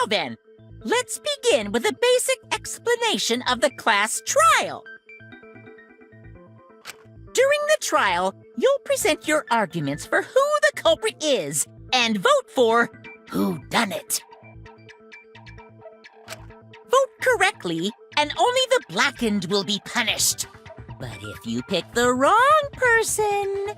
then, let's begin with a basic explanation of the class trial. During the trial, you'll present your arguments for who the culprit is and vote for whodunit. Vote correctly, and only the blackened will be punished. But if you pick the wrong person...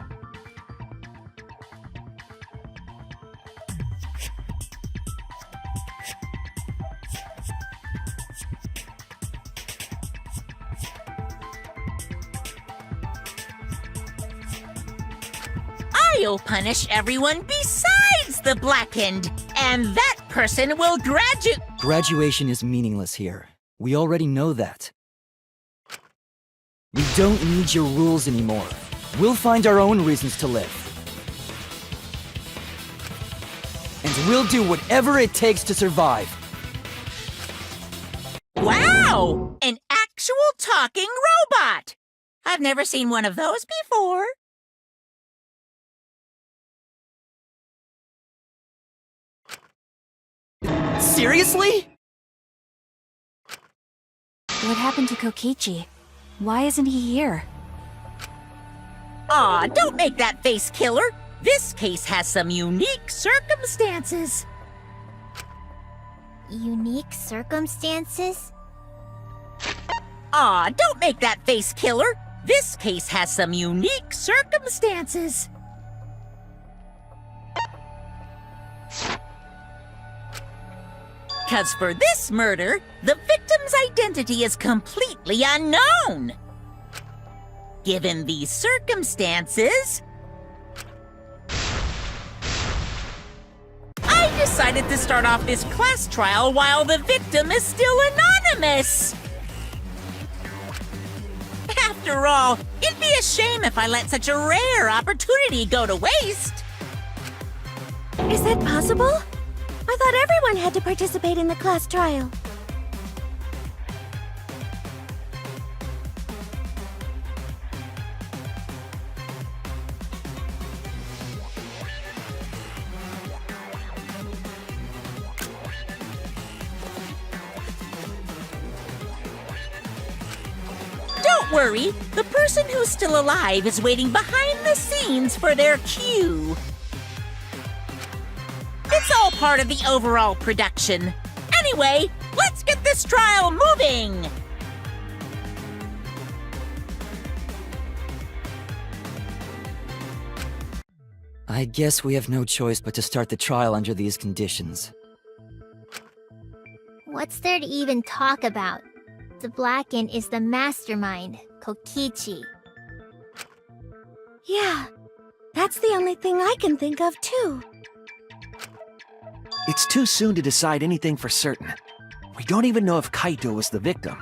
I'll punish everyone besides the blackened, and that person will graduate. Graduation is meaningless here. We already know that. We don't need your rules anymore. We'll find our own reasons to live. And we'll do whatever it takes to survive. Wow! An actual talking robot! I've never seen one of those before. Seriously? What happened to Kokichi? Why isn't he here? Aw, don't make that face, killer. This case has some unique circumstances. Unique circumstances? Aw, don't make that face, killer. This case has some unique circumstances. Because for this murder, the victim's identity is completely unknown. Given these circumstances, I decided to start off this class trial while the victim is still anonymous. After all, it'd be a shame if I let such a rare opportunity go to waste. Is that possible? I thought everyone had to participate in the class trial. Don't worry, the person who's still alive is waiting behind the scenes for their cue. It's all part of the overall production. Anyway, let's get this trial moving! I guess we have no choice but to start the trial under these conditions. What's there to even talk about? The Blackened is the mastermind, Kokichi. Yeah, that's the only thing I can think of too. It's too soon to decide anything for certain. We don't even know if Kaito was the victim.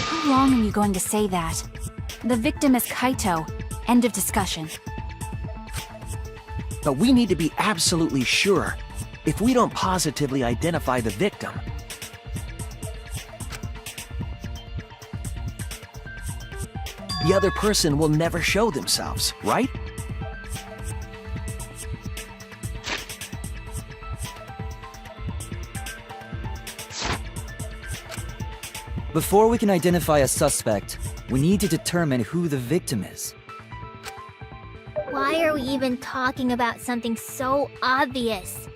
How long are you going to say that? The victim is Kaito. End of discussion. But we need to be absolutely sure. If we don't positively identify the victim, the other person will never show themselves, right? Before we can identify a suspect, we need to determine who the victim is. Why are we even talking about something so obvious?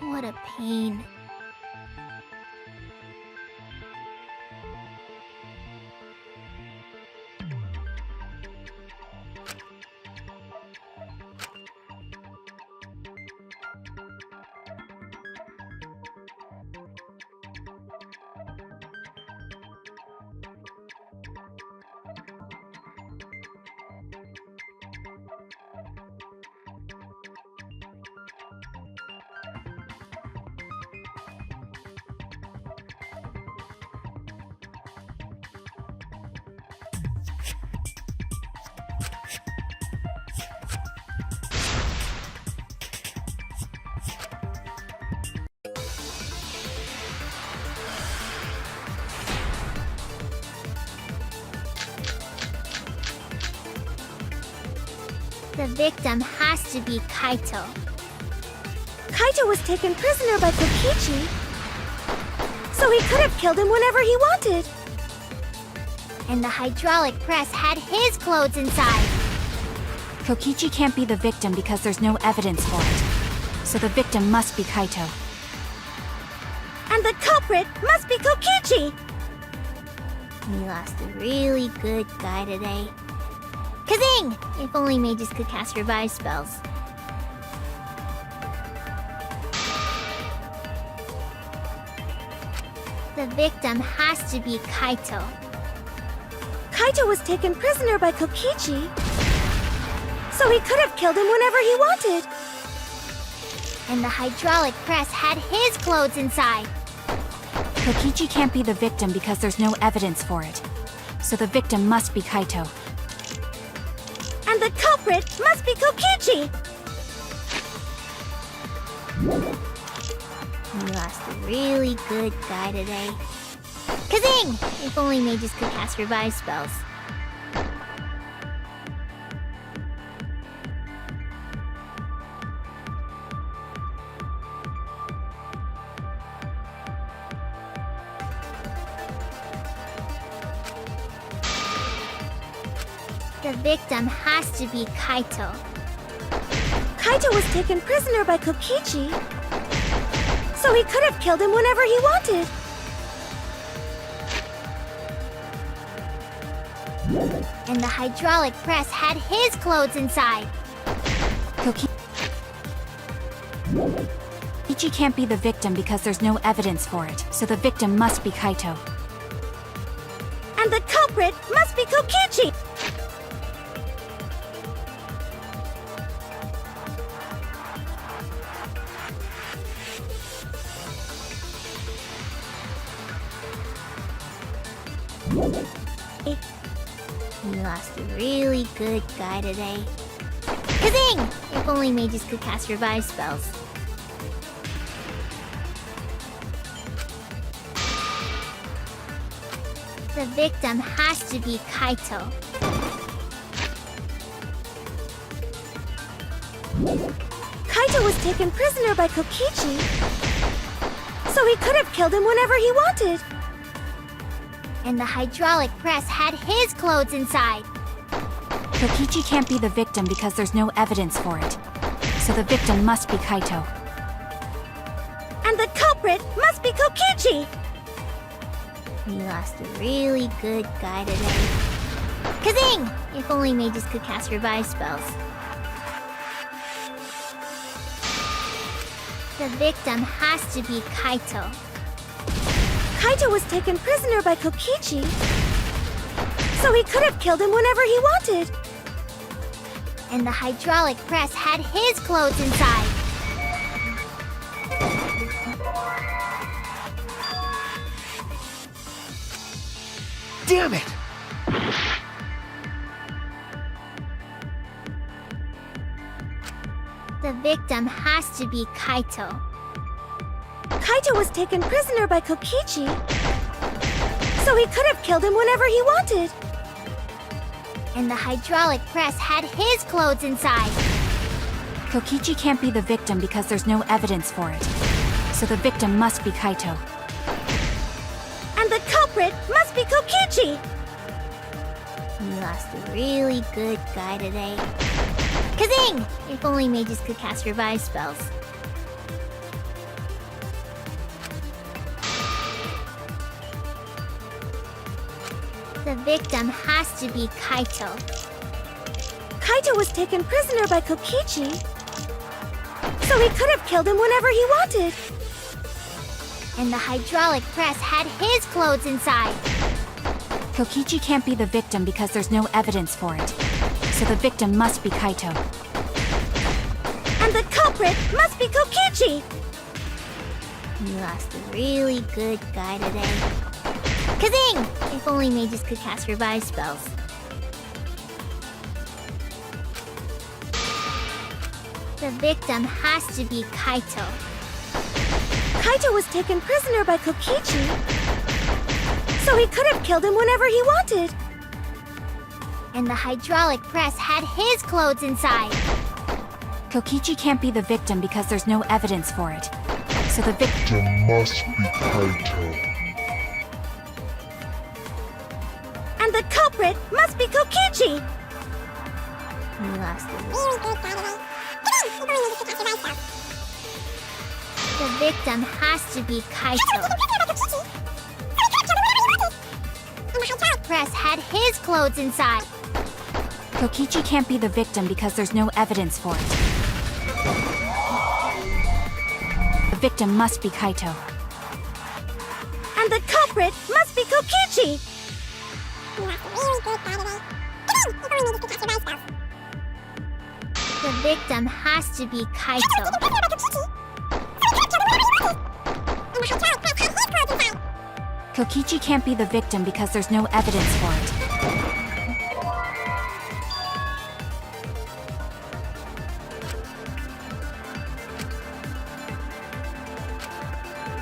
What a pain. The victim has to be Kaito. Kaito was taken prisoner by Kokichi, so he could have killed him whenever he wanted. And the hydraulic press had his clothes inside. Kokichi can't be the victim because there's no evidence for it. So the victim must be Kaito. And the culprit must be Kokichi! We lost a really good guy today. Kazing! If only mages could cast revive spells. The victim has to be Kaito. Kaito was taken prisoner by Kokichi, so he could have killed him whenever he wanted. And the hydraulic press had his clothes inside. Kokichi can't be the victim because there's no evidence for it. So the victim must be Kaito. And the culprit must be Kokichi! We lost a really good guy today. Kazing! If only mages could cast revive spells. The victim has to be Kaito. Kaito was taken prisoner by Kokichi, so he could have killed him whenever he wanted. And the hydraulic press had his clothes inside. Kokichi can't be the victim because there's no evidence for it. So the victim must be Kaito. And the culprit must be Kokichi! We lost a really good guy today. Kazing! If only mages could cast revive spells. The victim has to be Kaito. Kaito was taken prisoner by Kokichi, so he could have killed him whenever he wanted. And the hydraulic press had his clothes inside. Kokichi can't be the victim because there's no evidence for it. So the victim must be Kaito. And the culprit must be Kokichi! We lost a really good guy today. Kazing! If only mages could cast revive spells. The victim has to be Kaito. Kaito was taken prisoner by Kokichi, so he could have killed him whenever he wanted. And the hydraulic press had his clothes inside. Damn it! The victim has to be Kaito. Kaito was taken prisoner by Kokichi, so he could have killed him whenever he wanted. And the hydraulic press had his clothes inside. Kokichi can't be the victim because there's no evidence for it. So the victim must be Kaito. And the culprit must be Kokichi! We lost a really good guy today. Kazing! If only mages could cast revive spells. The victim has to be Kaito. Kaito was taken prisoner by Kokichi, so he could have killed him whenever he wanted. And the hydraulic press had his clothes inside. Kokichi can't be the victim because there's no evidence for it. So the victim must be Kaito. And the culprit must be Kokichi! We lost a really good guy today. Kazing! If only mages could cast revive spells. The victim has to be Kaito. Kaito was taken prisoner by Kokichi, so he could have killed him whenever he wanted. And the hydraulic press had his clothes inside. Kokichi can't be the victim because there's no evidence for it. So the victim Must be Kaito. And the culprit must be Kokichi! We lost The victim has to be Kaito. Press had his clothes inside. Kokichi can't be the victim because there's no evidence for it. The victim must be Kaito. And the culprit must be Kokichi! The victim has to be Kaito. Kokichi can't be the victim because there's no evidence for it.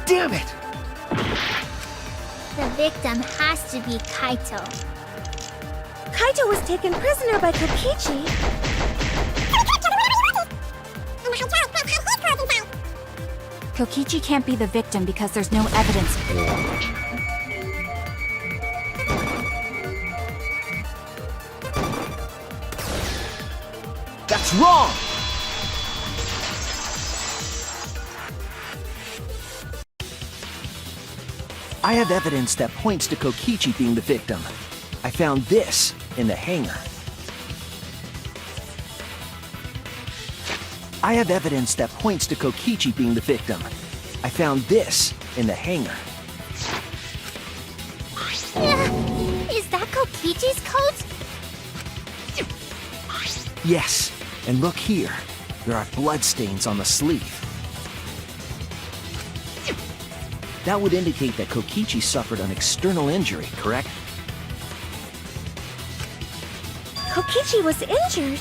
Damn it! The victim has to be Kaito. Kaito was taken prisoner by Kokichi. Kokichi can't be the victim because there's no evidence. That's wrong! I have evidence that points to Kokichi being the victim. I found this in the hangar. I have evidence that points to Kokichi being the victim. I found this in the hangar. Is that Kokichi's coat? Yes, and look here. There are bloodstains on the sleeve. That would indicate that Kokichi suffered an external injury, correct? Kokichi was injured.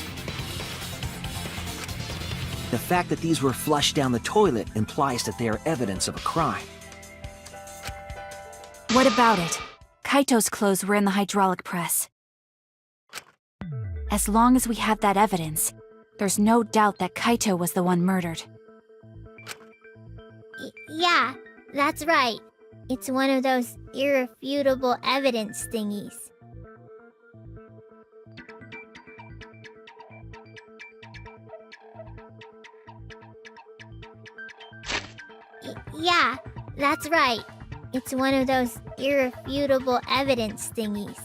The fact that these were flushed down the toilet implies that they are evidence of a crime. What about it? Kaito's clothes were in the hydraulic press. As long as we have that evidence, there's no doubt that Kaito was the one murdered. Yeah, that's right. It's one of those irrefutable evidence thingies. Yeah, that's right. It's one of those irrefutable evidence thingies.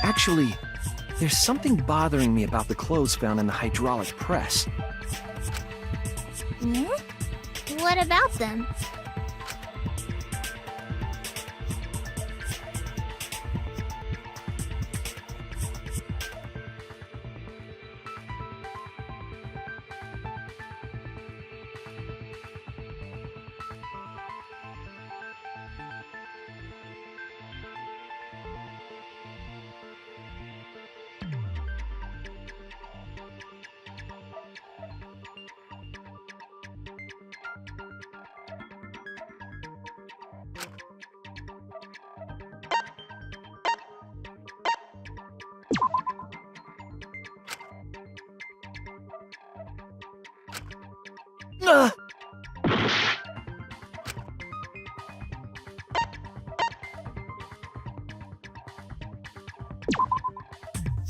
Actually, there's something bothering me about the clothes found in the hydraulic press. Hmm? What about them? Ugh!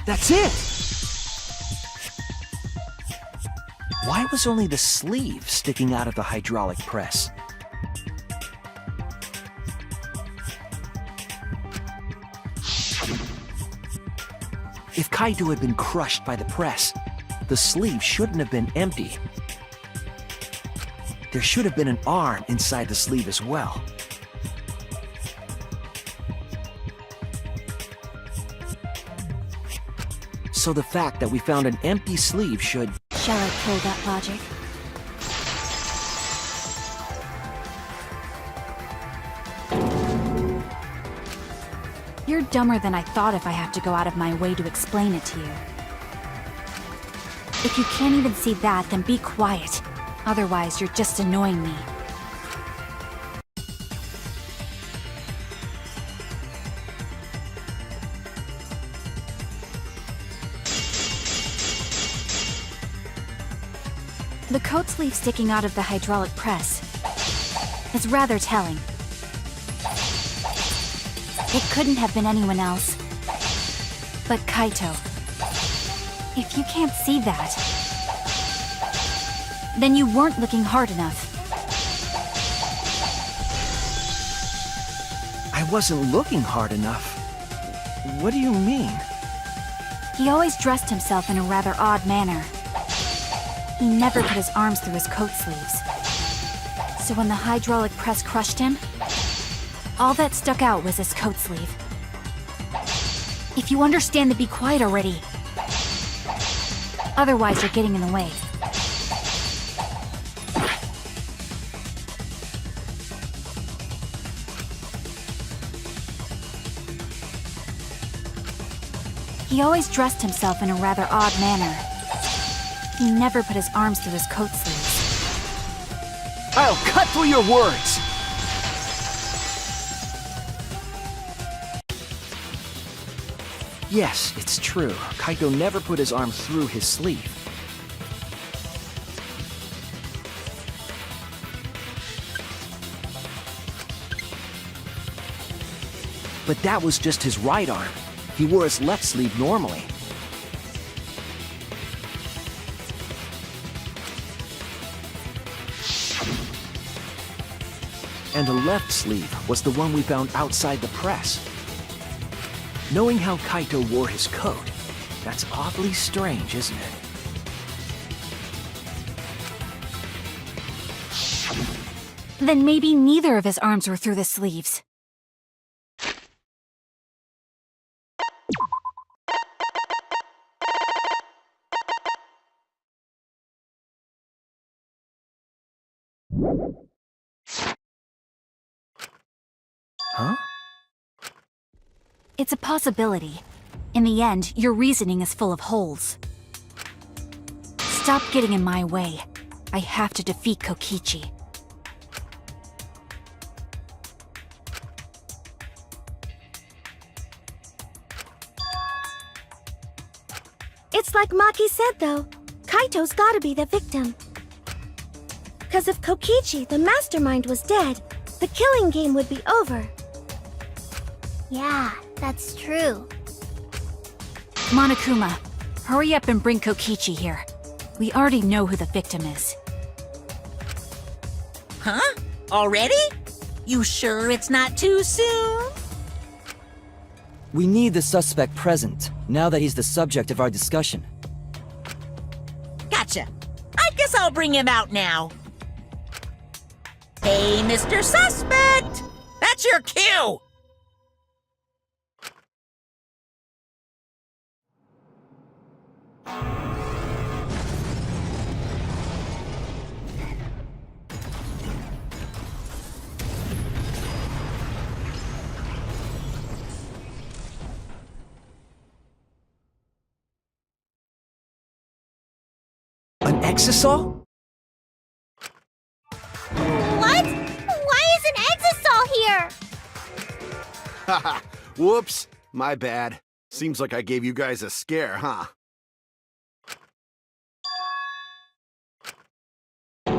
That's it! Why was only the sleeve sticking out of the hydraulic press? If Kaito had been crushed by the press, the sleeve shouldn't have been empty. There should have been an arm inside the sleeve as well. So the fact that we found an empty sleeve should... Shall I kill that logic? You're dumber than I thought if I have to go out of my way to explain it to you. If you can't even see that, then be quiet. Otherwise, you're just annoying me. The coat sleeve sticking out of the hydraulic press is rather telling. It couldn't have been anyone else but Kaito. If you can't see that, then you weren't looking hard enough. I wasn't looking hard enough. What do you mean? He always dressed himself in a rather odd manner. He never put his arms through his coat sleeves. So when the hydraulic press crushed him, all that stuck out was his coat sleeve. If you understand, then be quiet already. Otherwise, you're getting in the way. He always dressed himself in a rather odd manner. He never put his arms through his coat sleeves. I'll cut through your words! Yes, it's true. Kaito never put his arm through his sleeve. But that was just his right arm. He wore his left sleeve normally. And the left sleeve was the one we found outside the press. Knowing how Kaito wore his coat, that's awfully strange, isn't it? Then maybe neither of his arms were through the sleeves. Huh? It's a possibility. In the end, your reasoning is full of holes. Stop getting in my way. I have to defeat Kokichi. It's like Maki said, though. Kaito's gotta be the victim. Because if Kokichi, the mastermind, was dead, the killing game would be over. Yeah, that's true. Monokuma, hurry up and bring Kokichi here. We already know who the victim is. Huh? Already? You sure it's not too soon? We need the suspect present, now that he's the subject of our discussion. Gotcha. I guess I'll bring him out now. Hey, Mr. Suspect! That's your cue! An exisal? What? Why is an exisal here? Haha, whoops. My bad. Seems like I gave you guys a scare, huh?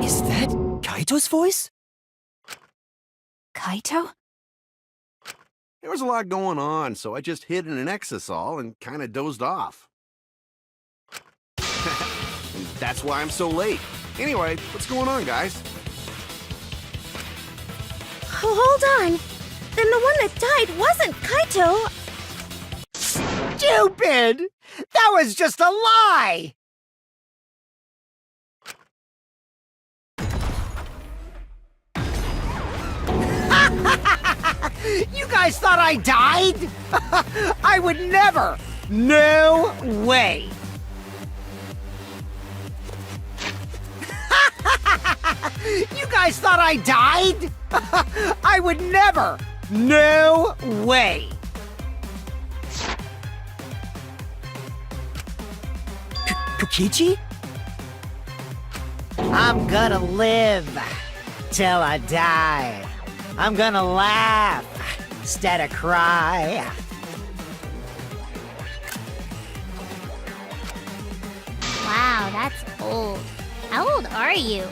Is that Kaito's voice? Kaito? There was a lot going on, so I just hid in an exisal and kind of dozed off. And that's why I'm so late. Anyway, what's going on, guys? Oh, hold on. Then the one that died wasn't Kaito. Stupid! That was just a lie! You guys thought I died? I would never! No way! You guys thought I died? I would never! No way! Kokichi? I'm gonna live till I die. I'm gonna laugh instead of cry. Wow, that's old. How old are you?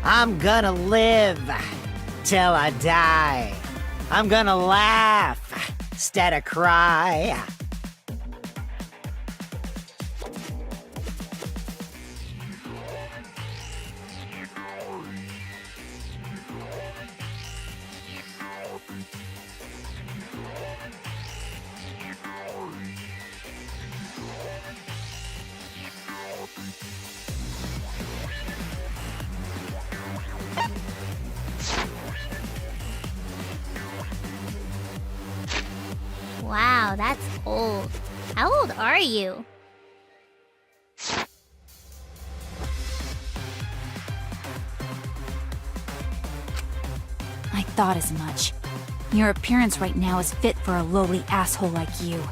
I'm gonna live till I die. I'm gonna laugh instead of cry. Wow, that's old. How old are you? I thought as much. Your appearance right now is fit for a lowly asshole like you.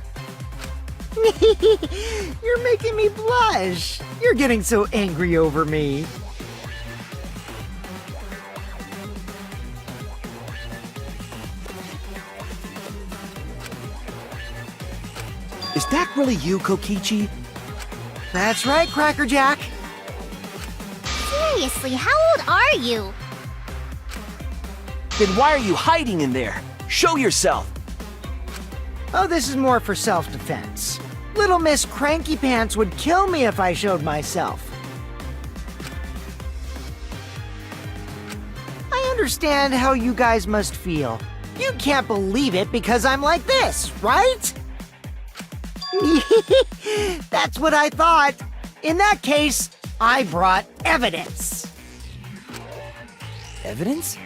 You're making me blush. You're getting so angry over me. Is that really you, Kokichi? That's right, Cracker Jack. Seriously, how old are you? Then why are you hiding in there? Show yourself! Oh, this is more for self-defense. Little Miss Cranky Pants would kill me if I showed myself. I understand how you guys must feel. You can't believe it because I'm like this, right? That's what I thought. In that case, I brought evidence. Evidence?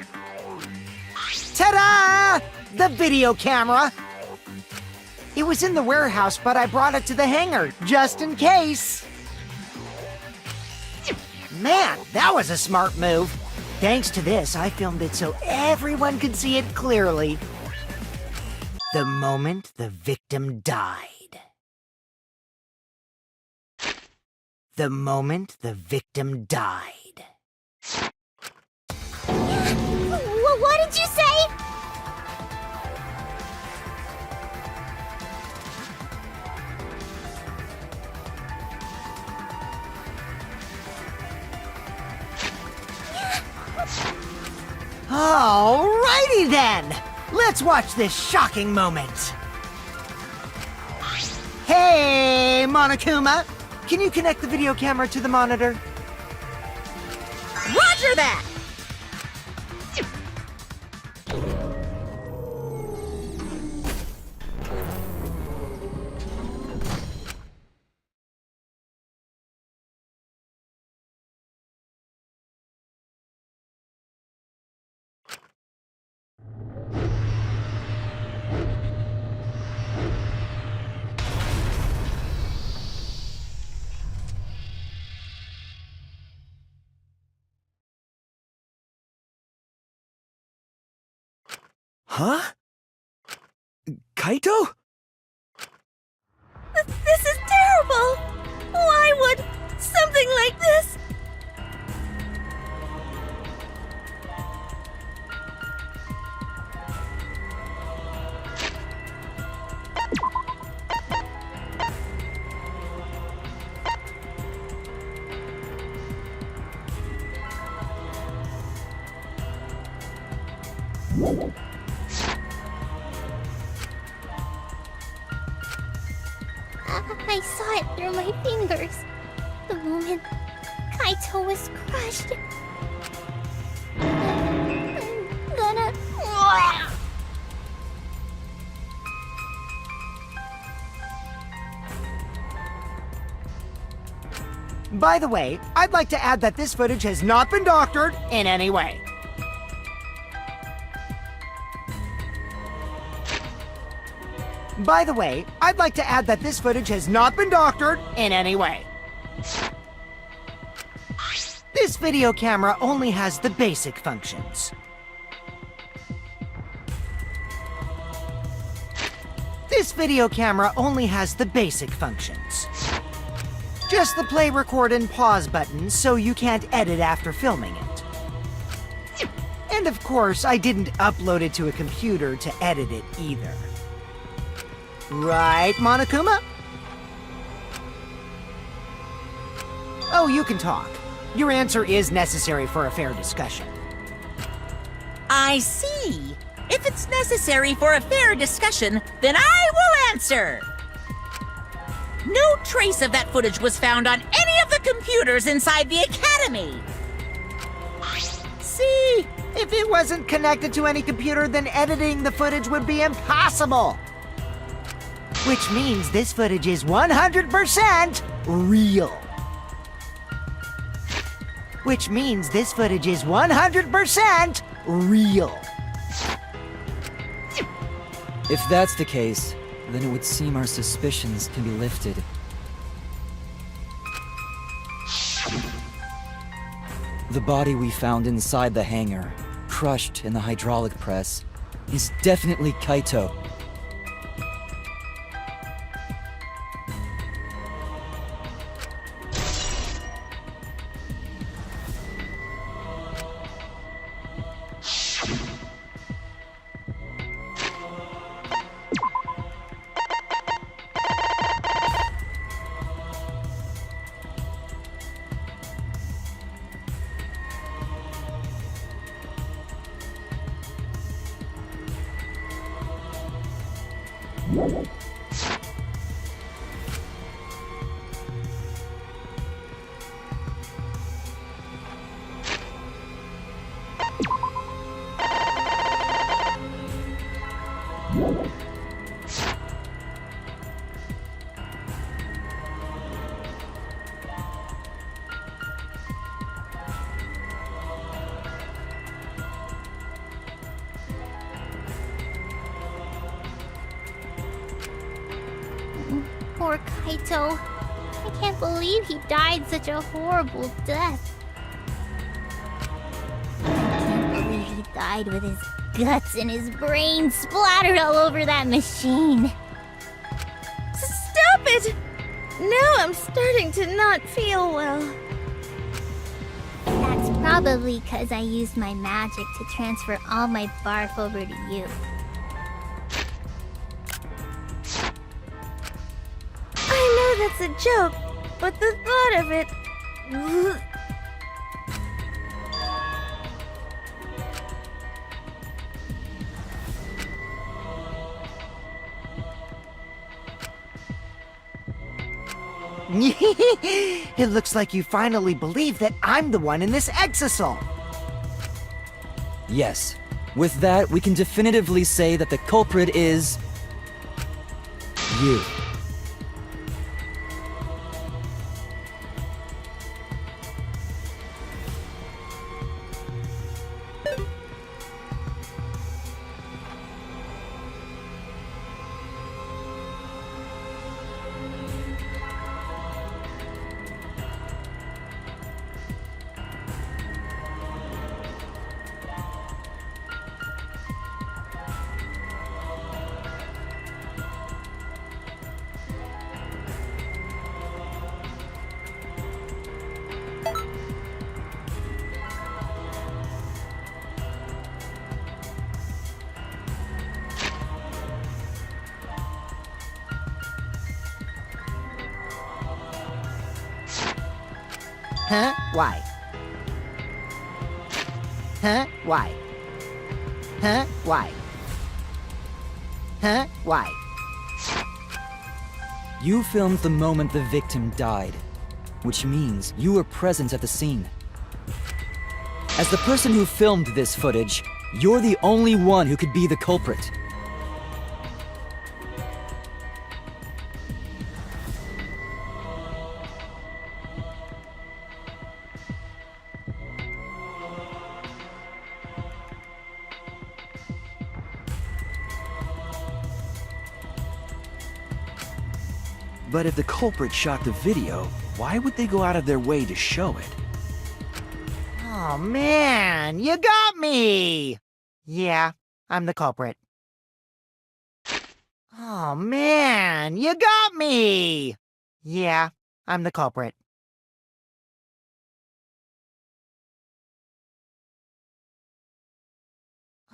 Ta-da! The video camera! It was in the warehouse, but I brought it to the hangar, just in case. Man, that was a smart move. Thanks to this, I filmed it so everyone could see it clearly. The moment the victim died. The moment the victim died. What did you say? Alrighty then! Let's watch this shocking moment. Hey, Monokuma! Can you connect the video camera to the monitor? Roger that! Huh? Kaito? This is terrible! Why would something like this? I saw it through my fingers. The moment Kaito was crushed. I'm gonna... By the way, I'd like to add that this footage has not been doctored in any way. By the way, I'd like to add that this footage has not been doctored in any way. This video camera only has the basic functions. This video camera only has the basic functions. Just the play, record, and pause buttons so you can't edit after filming it. And of course, I didn't upload it to a computer to edit it either. Right, Monokuma? Oh, you can talk. Your answer is necessary for a fair discussion. I see. If it's necessary for a fair discussion, then I will answer. No trace of that footage was found on any of the computers inside the Academy. See? If it wasn't connected to any computer, then editing the footage would be impossible. Which means this footage is 100% real. Which means this footage is 100% real. If that's the case, then it would seem our suspicions can be lifted. The body we found inside the hangar, crushed in the hydraulic press, is definitely Kaito. Poor Kaito. I can't believe he died such a horrible death. I can't believe he died with his guts and his brain splattered all over that machine. Stop it! Now I'm starting to not feel well. That's probably because I used my magic to transfer all my barf over to you. I know that's a joke, but the thought of it... It looks like you finally believe that I'm the one in this exasol. Yes. With that, we can definitively say that the culprit is... you. Huh? Why? Huh? Why? Huh? Why? Huh? Why? You filmed the moment the victim died, which means you were present at the scene. As the person who filmed this footage, you're the only one who could be the culprit. But if the culprit shot the video, why would they go out of their way to show it? Oh man, you got me! Yeah, I'm the culprit. Oh man, you got me! Yeah, I'm the culprit.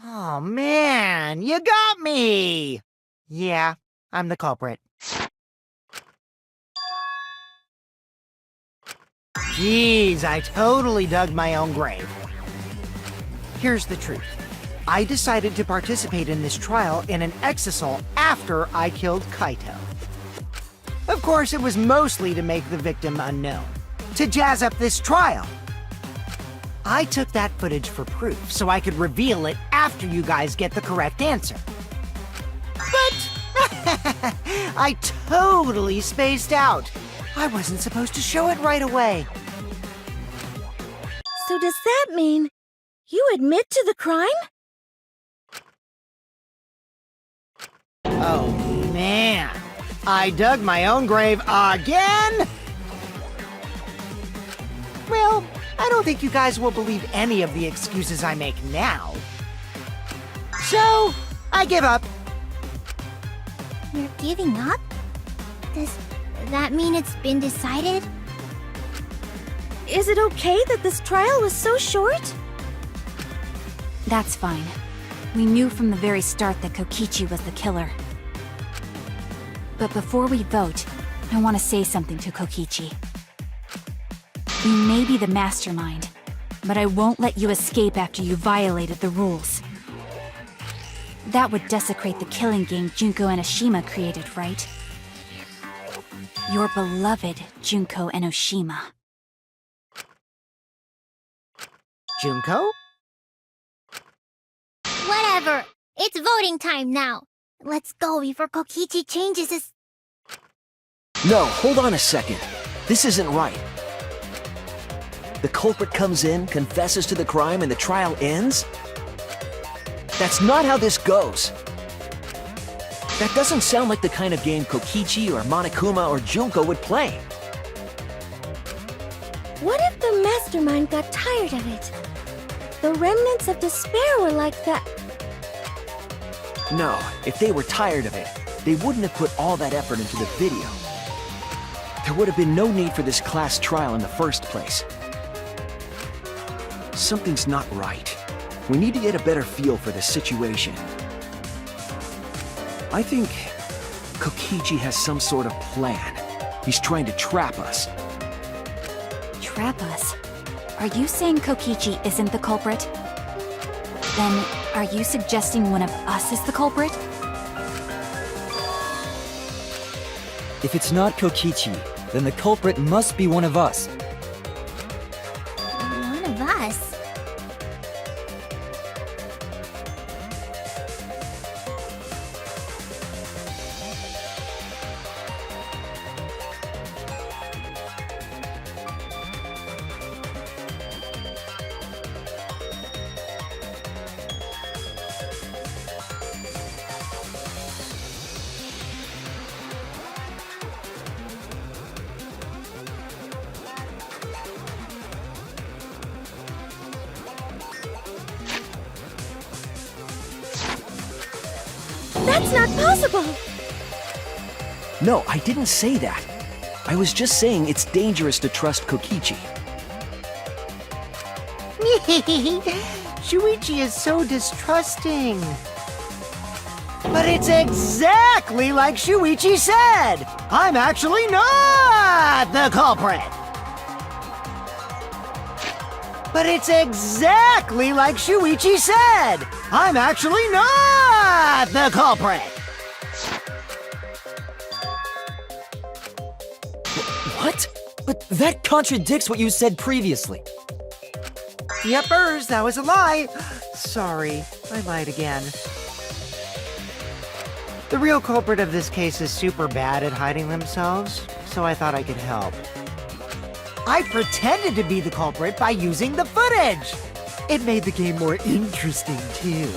Oh man, you got me! Yeah, I'm the culprit. Jeez, I totally dug my own grave. Here's the truth. I decided to participate in this trial in an exasol after I killed Kaito. Of course, it was mostly to make the victim unknown, to jazz up this trial. I took that footage for proof so I could reveal it after you guys get the correct answer. But I totally spaced out. I wasn't supposed to show it right away. So does that mean you admit to the crime? Oh man, I dug my own grave again? Well, I don't think you guys will believe any of the excuses I make now. So, I give up. You're giving up? Does that mean it's been decided? Is it okay that this trial was so short? That's fine. We knew from the very start that Kokichi was the killer. But before we vote, I want to say something to Kokichi. You may be the mastermind, but I won't let you escape after you violated the rules. That would desecrate the killing game Junko Enoshima created, right? Your beloved Junko Enoshima. Junko? Whatever. It's voting time now. Let's go before Kokichi changes his... No, hold on a second. This isn't right. The culprit comes in, confesses to the crime, and the trial ends? That's not how this goes. That doesn't sound like the kind of game Kokichi or Monokuma or Junko would play. What if the mastermind got tired of it? The remnants of despair were like that. No, if they were tired of it, they wouldn't have put all that effort into the video. There would have been no need for this class trial in the first place. Something's not right. We need to get a better feel for the situation. I think Kokichi has some sort of plan. He's trying to trap us. Trap us? Are you saying Kokichi isn't the culprit? Then, are you suggesting one of us is the culprit? If it's not Kokichi, then the culprit must be one of us. One of us? That's not possible! No, I didn't say that. I was just saying it's dangerous to trust Kokichi. Shuichi is so distrusting. But it's exactly like Shuichi said! I'm actually not the culprit! But it's exactly like Shuichi said! I'm actually not the culprit! What? But that contradicts what you said previously. Yepers, that was a lie. Sorry, I lied again. The real culprit of this case is super bad at hiding themselves, so I thought I could help. I pretended to be the culprit by using the footage! It made the game more interesting, too.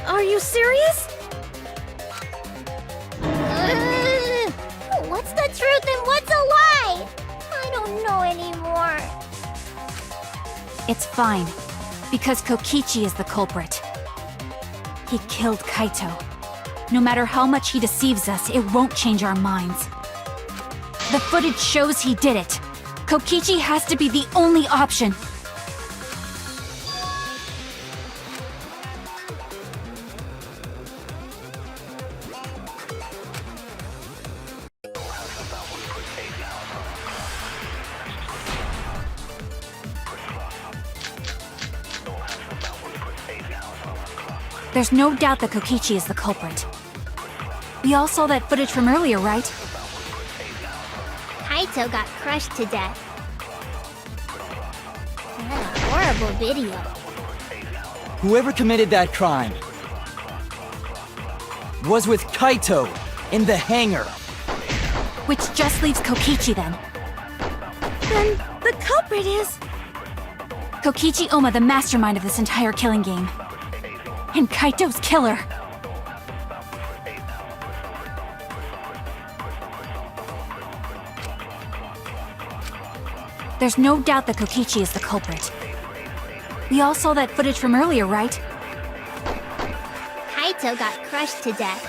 Are you serious? know anymore. It's fine, because Kokichi is the culprit. He killed Kaito. No matter how much he deceives us, it won't change our minds. The footage shows he did it. Kokichi has to be the only option. There's no doubt that Kokichi is the culprit. We all saw that footage from earlier, right? Kaito got crushed to death. What a horrible video. Whoever committed that crime was with Kaito in the hangar. Which just leaves Kokichi then. Then the culprit is... Kokichi Oma, the mastermind of this entire killing game. And Kaito's killer. There's no doubt that Kokichi is the culprit. We all saw that footage from earlier, right? Kaito got crushed to death.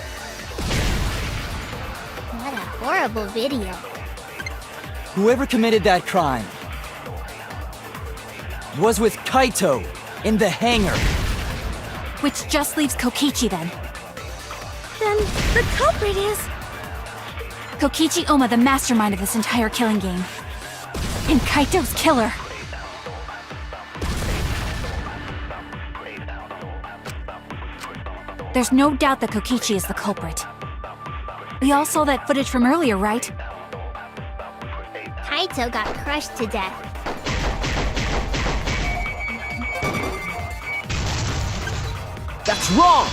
What a horrible video. Whoever committed that crime was with Kaito in the hangar. Which just leaves Kokichi then. Then the culprit is... Kokichi Oma, the mastermind of this entire killing game. And Kaito's killer. There's no doubt that Kokichi is the culprit. We all saw that footage from earlier, right? Kaito got crushed to death. That's wrong!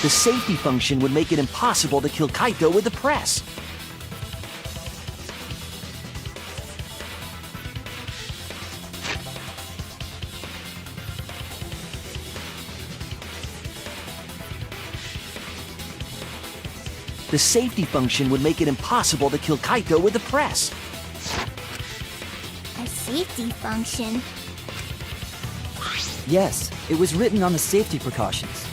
The safety function would make it impossible to kill Kaito with the press. The safety function would make it impossible to kill Kaito with the press. A safety function. Yes, it was written on the safety precautions.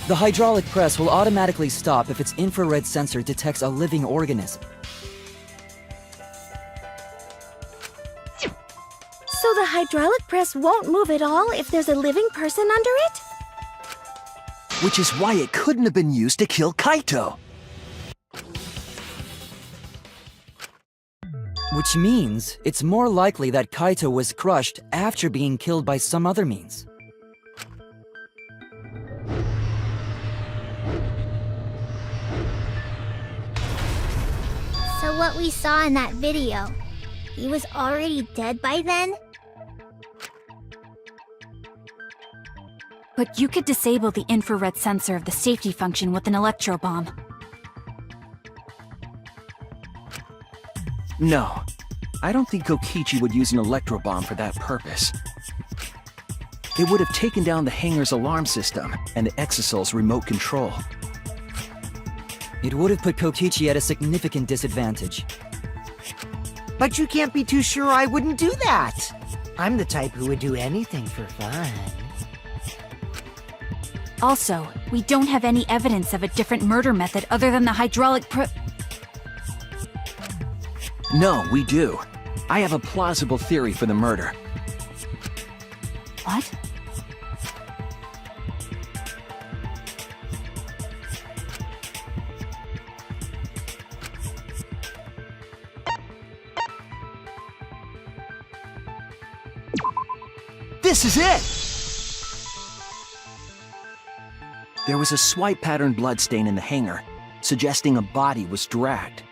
The hydraulic press will automatically stop if its infrared sensor detects a living organism. So the hydraulic press won't move at all if there's a living person under it? Which is why it couldn't have been used to kill Kaito. Which means it's more likely that Kaito was crushed after being killed by some other means. So what we saw in that video, he was already dead by then? But you could disable the infrared sensor of the safety function with an electro bomb. No, I don't think Kokichi would use an electro bomb for that purpose. It would have taken down the hangar's alarm system and the Exosol's remote control. It would have put Kokichi at a significant disadvantage. But you can't be too sure I wouldn't do that. I'm the type who would do anything for fun. Also, we don't have any evidence of a different murder method other than the hydraulic No, we do. I have a plausible theory for the murder. What? This is it! There was a swipe pattern bloodstain in the hangar, suggesting a body was dragged.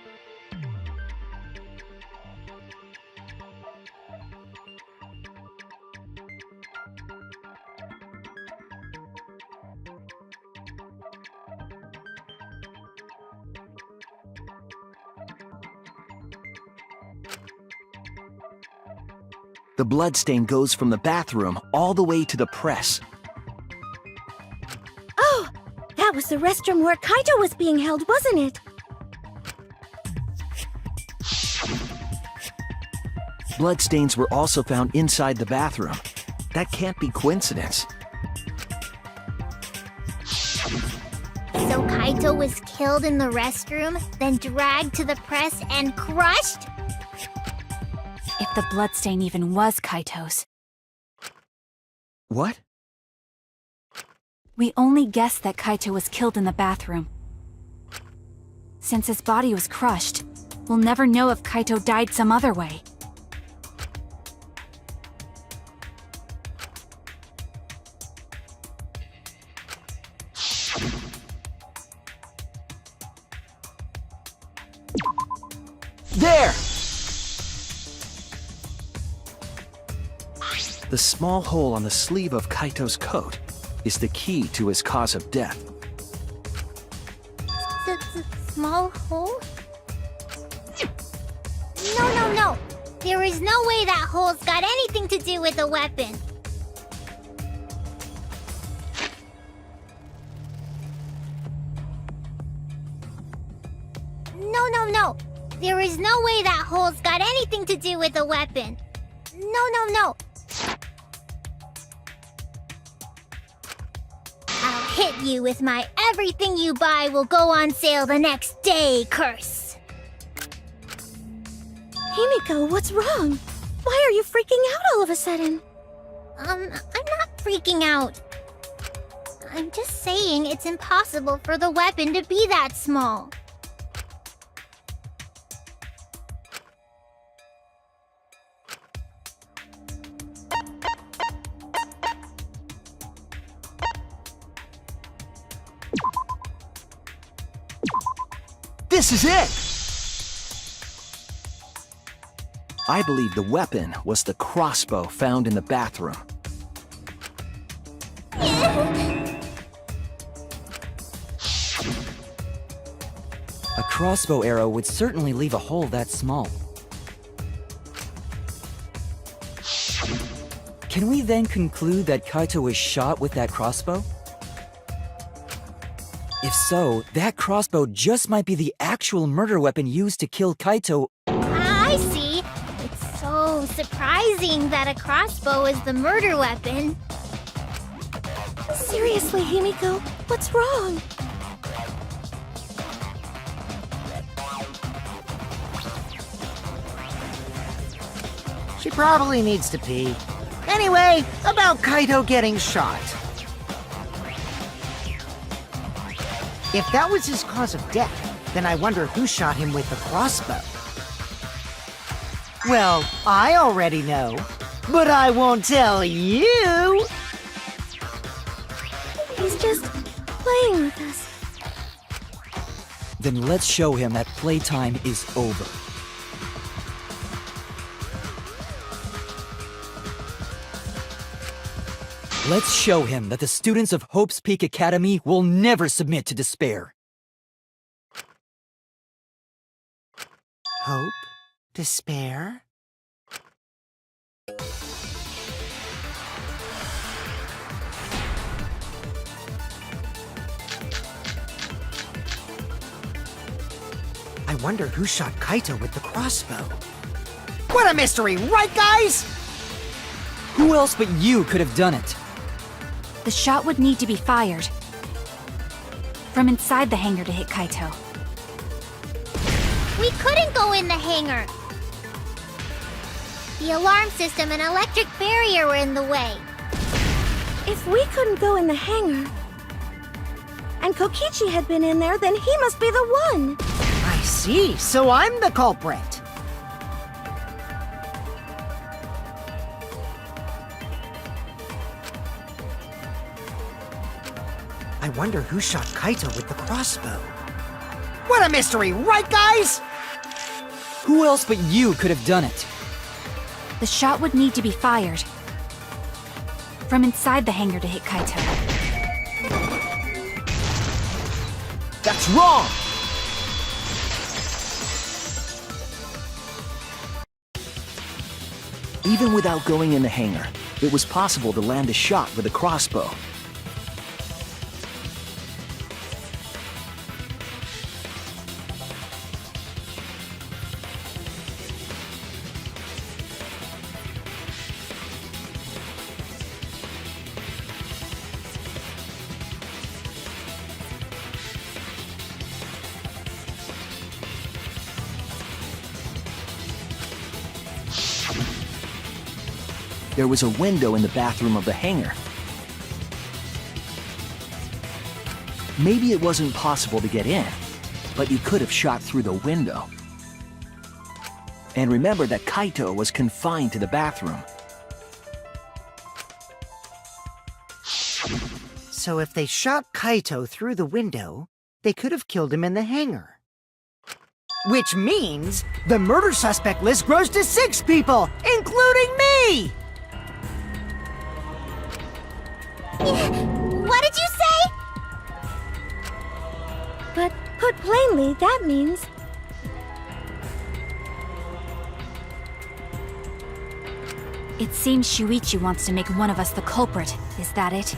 The bloodstain goes from the bathroom all the way to the press. Oh, that was the restroom where Kaito was being held, wasn't it? Bloodstains were also found inside the bathroom. That can't be coincidence. So Kaito was killed in the restroom, then dragged to the press and crushed? If the bloodstain even was Kaito's. What? We only guessed that Kaito was killed in the bathroom. Since his body was crushed, we'll never know if Kaito died some other way. There! The small hole on the sleeve of Kaito's coat is the key to his cause of death. Small hole? No. There is no way that hole's got anything to do with the weapon. No. There is no way that hole's got anything to do with the weapon. No. I'll hit you with my everything you buy will go on sale the next day curse. Himiko, what's wrong? Why are you freaking out all of a sudden? I'm not freaking out. I'm just saying it's impossible for the weapon to be that small. This is it! I believe the weapon was the crossbow found in the bathroom. A crossbow arrow would certainly leave a hole that small. Can we then conclude that Kaito was shot with that crossbow? If so, that crossbow just might be the actual murder weapon used to kill Kaito. I see. It's so surprising that a crossbow is the murder weapon. Seriously, Himiko, what's wrong? She probably needs to pee. Anyway, about Kaito getting shot. If that was his cause of death, then I wonder who shot him with the crossbow. Well, I already know, but I won't tell you! He's just playing with us. Then let's show him that playtime is over. Let's show him that the students of Hope's Peak Academy will never submit to despair. Hope? Despair? I wonder who shot Kaito with the crossbow. What a mystery, right guys? Who else but you could have done it? The shot would need to be fired from inside the hangar to hit Kaito. We couldn't go in the hangar. The alarm system and electric barrier were in the way. If we couldn't go in the hangar, and Kokichi had been in there, then he must be the one. I see, so I'm the culprit. I wonder who shot Kaito with the crossbow. What a mystery, right guys? Who else but you could have done it? The shot would need to be fired from inside the hangar to hit Kaito. That's wrong! Even without going in the hangar, it was possible to land a shot with a crossbow. There was a window in the bathroom of the hangar. Maybe it wasn't possible to get in, but you could have shot through the window. And remember that Kaito was confined to the bathroom. So if they shot Kaito through the window, they could have killed him in the hangar. Which means the murder suspect list grows to 6 people, including me! What did you say? But put plainly, that means It seems Shuichi wants to make one of us the culprit. Is that it?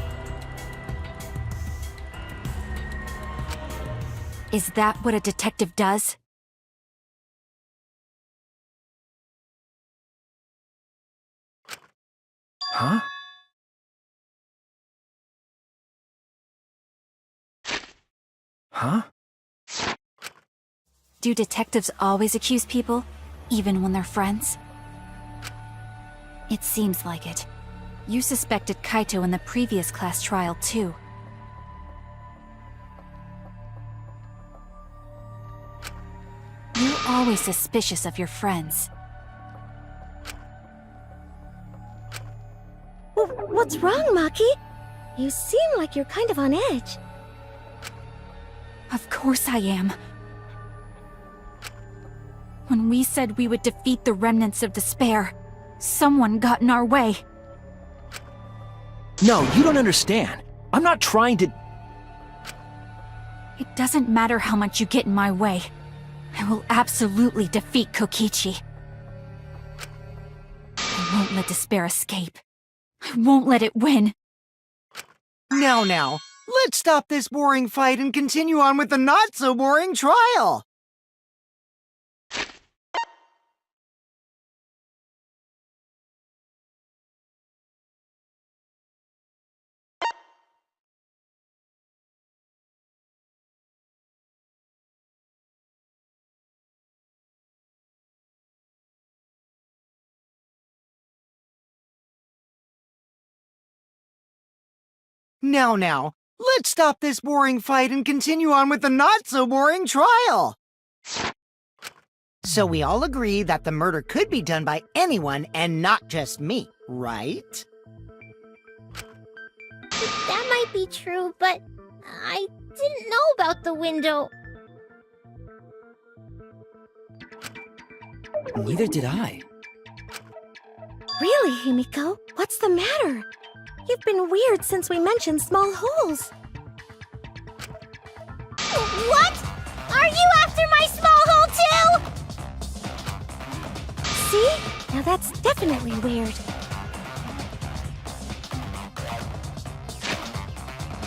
Is that what a detective does? Huh? Huh? Do detectives always accuse people, even when they're friends? It seems like it. You suspected Kaito in the previous class trial, too. You're always suspicious of your friends. What's wrong, Maki? You seem like you're kind of on edge. Of course I am. When we said we would defeat the remnants of despair, someone got in our way. No, you don't understand. I'm not trying to... It doesn't matter how much you get in my way. I will absolutely defeat Kokichi. I won't let despair escape. I won't let it win. Now, let's stop this boring fight and continue on with the not-so-boring trial! Now, let's stop this boring fight and continue on with the not-so-boring trial! So we all agree that the murder could be done by anyone and not just me, right? That might be true, but I didn't know about the window. Neither did I. Really, Himiko? What's the matter? You've been weird since we mentioned small holes. What? Are you after my small hole too? See? Now that's definitely weird.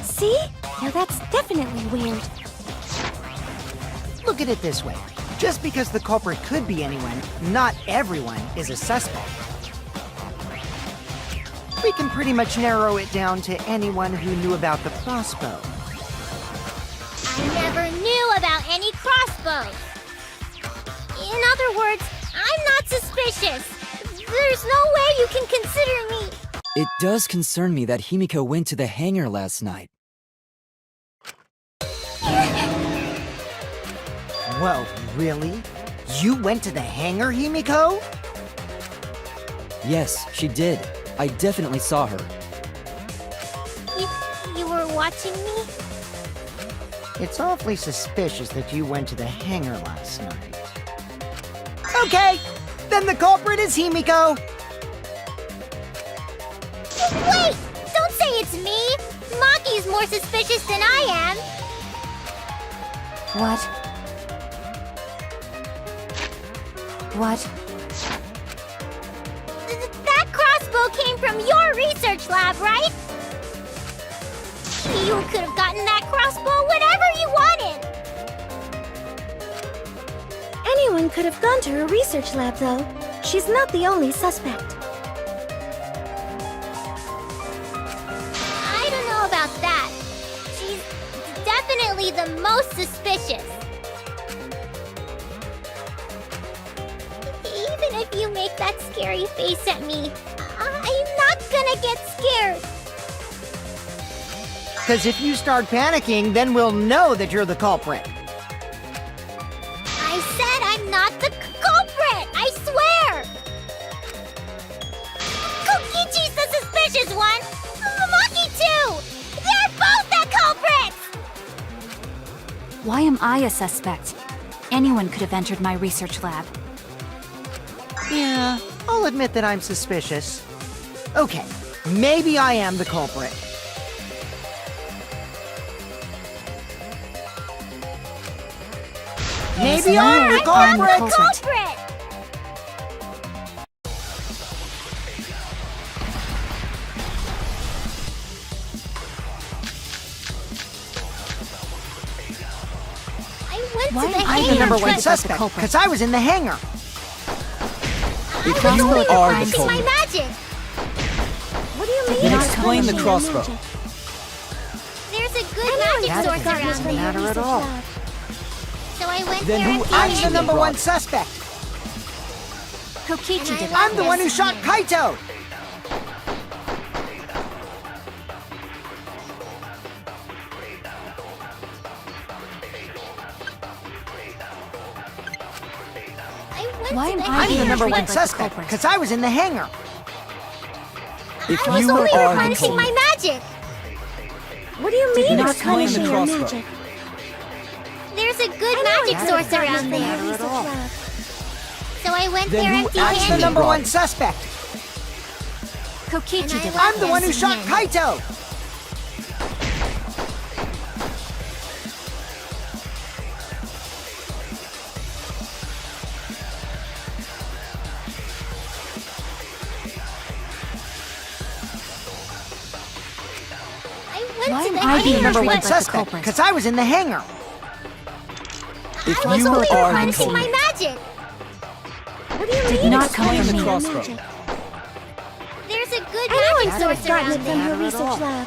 See? Now that's definitely weird. Look at it this way. Just because the culprit could be anyone, not everyone is a suspect. We can pretty much narrow it down to anyone who knew about the crossbow. I never knew about any crossbows. In other words, I'm not suspicious. There's no way you can consider me. It does concern me that Himiko went to the hangar last night. Whoa, really? You went to the hangar, Himiko? Yes, she did. I definitely saw her. You were watching me? It's awfully suspicious that you went to the hangar last night. Okay, then the culprit is Himiko. Wait! Don't say it's me! Maki's more suspicious than I am! What? What? crossbow came from your research lab, right? You could have gotten that crossbow whenever you wanted! Anyone could have gone to her research lab, though. She's not the only suspect. I don't know about that. She's definitely the most suspicious. Even if you make that scary face at me, I'm not gonna get scared. Because if you start panicking, then we'll know that you're the culprit. I said I'm not the culprit! I swear! Kokichi's the suspicious one! Maki too! They're both the culprits! Why am I a suspect? Anyone could have entered my research lab. Yeah, I'll admit that I'm suspicious. Okay, maybe I am the culprit. Maybe I'm the I'm the culprit! culprit. I went Why to the am I I'm hangar the number Hangar one trick suspect, the culprit. because I was in the hangar. If I was you only are the practicing my culprit, magic! What do you mean? then it's explain the punishing your crossbow. magic? There's a good magic That source doesn't around there. matter at all. So I went Then there who and I'm actually the number brought one it? suspect. Kokichi did it. I'm the one who shot Kaito. Why am I I'm the being number treated one like the suspect, culprit? because I was in the hangar. If I was you only are the replenishing my culprit, magic! What do you mean not it's explain the punishing your crossbow. magic? There's a good I know magic it's source not around from your there. research lab. So I went Then there who empty I'm the actually handed. number brought one it? suspect. Kokichi And I did it. left I'm the one who shot empty-handed. Kaito. I went Why to am the I being hangar. Number one treated like the suspect, culprit? because I was in the hangar. If I was you only are the replenishing my culprit, magic. What do you Did mean not it's come from punishing me. your Crossbow. magic? There's a good Anyone magic could have source gotten around it from there. your research lab.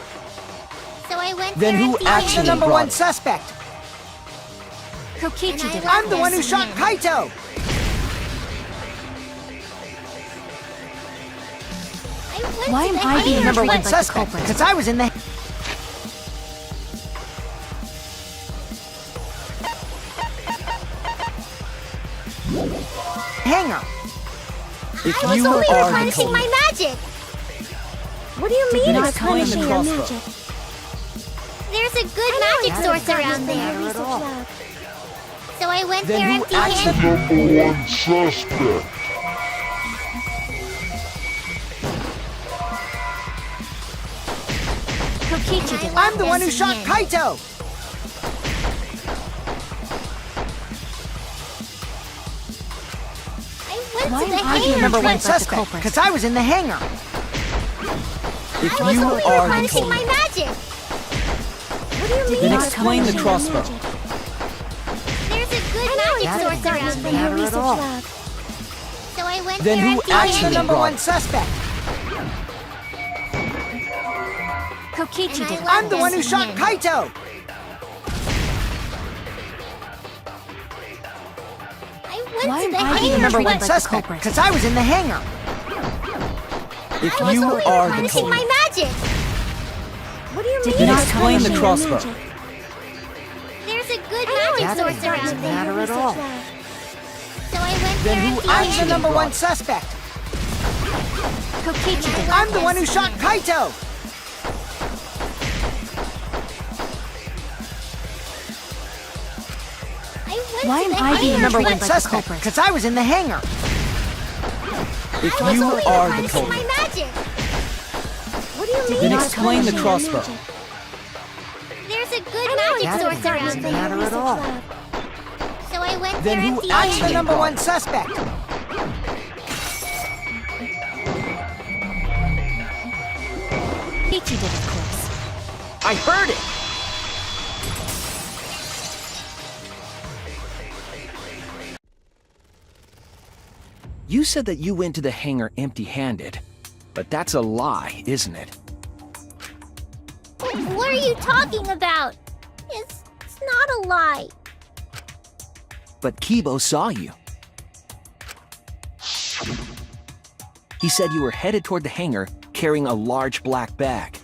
So I went Then there who empty I'm actually the number brought one it? suspect. Kokichi did it. I'm the one who shot Kaito. Why am I being Number treated one like the suspect, culprit? because I was in the... hangar. If I was you only are the replenishing my culprit, magic. What do you mean not it's explain the punishing your crossbow. magic? There's a good magic source around From your there. research lab. So I went Then there who empty actually- handed. Number one suspect. Kokichi did it. I'm the one who shot Kaito. I Why went to the am I being hangar. Number one treated like the suspect, culprit? because I was in the hangar. if I was you only are the replenishing my culprit, magic. What do you mean then it's explain the punishing your crossbow. magic? There's a good That magic could source have gotten it around from there. your matter at research all. lab. So I went Then there who empty I'm the actually handed. number brought one it? suspect. Kokichi And did I it. I'm the one who empty shot handed. Kaito. I went Why to am the I being hangar. Number treated one like the suspect, culprit? because I was in the hangar. if I was you only are the replenishing my culprit, magic. What do you Did mean not it's explain the punishing your crossbow. magic? There's a good I know magic it's source not around from there. matter your at research all. lab. So I went Then there who empty I'm the actually handed. number brought one it? suspect. Kokichi did it. I'm the one who shot Kaito. Why am I being Number treated one like the suspect, culprit? because I was in the hangar. if I was you only are the replenishing my culprit, magic. What do you mean then it's explain the punishing your crossbow. magic? There's a good I know magic it's source not around from there. your matter at research all. lab. So I went Then there who empty I'm handed. the number brought one it? suspect. Kokichi did, of course. I heard it! You said that you went to the hangar empty-handed, but that's a lie, isn't it? What are you talking about? It's not a lie. But Kibo saw you. He said you were headed toward the hangar carrying a large black bag.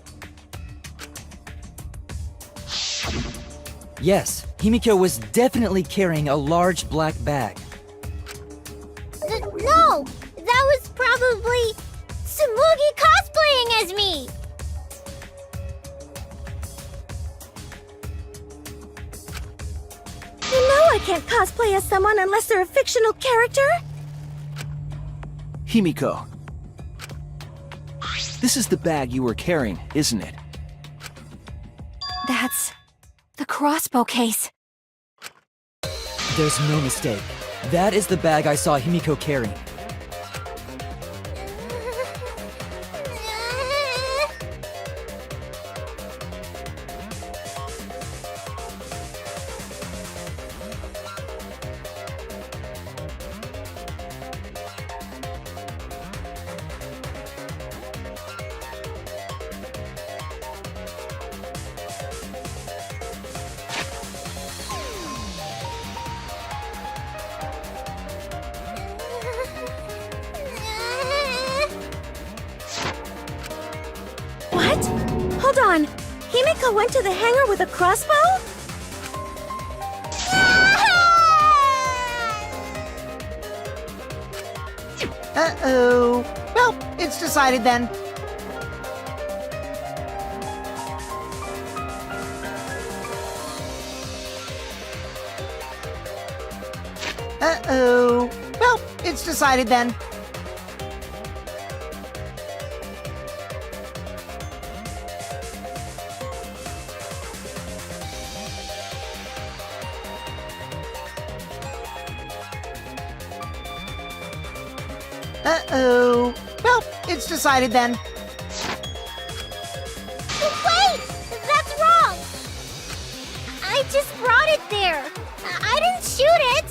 Yes, Himiko was definitely carrying a large black bag. No! That was probably Tsumugi cosplaying as me! You know I can't cosplay as someone unless they're a fictional character. Himiko, this is the bag you were carrying, isn't it? That's the crossbow case. There's no mistake. That is the bag I saw Himiko carrying. What? Hold on. Himiko went to the hangar with a crossbow? Uh-oh. Well, it's decided then. Uh-oh. Well, it's decided then. Uh-oh. Well, it's decided then. Wait! That's wrong! I just brought it there. I didn't shoot it!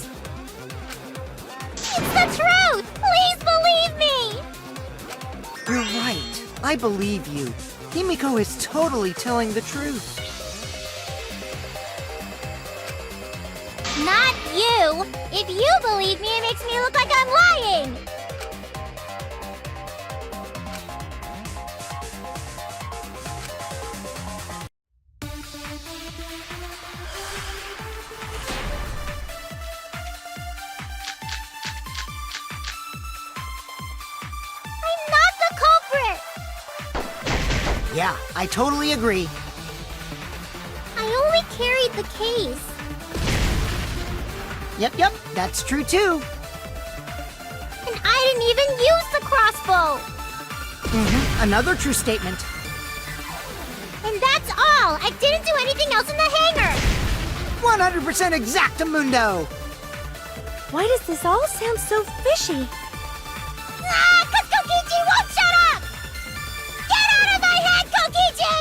It's the truth! Please believe me! You're right. I believe you. Himiko is totally telling the truth. Not you! If you believe me, it makes me look like I'm lying! I'm not the culprit! Yeah, I totally agree. I only carried the case. Yep, that's true too. And I didn't even use the crossbow! Another true statement. And that's all! I didn't do anything else in the hangar! 100% exactamundo! Why does this all sound so fishy? Ah! 'Cause Kokichi won't shut up! Get out of my head, Kokichi!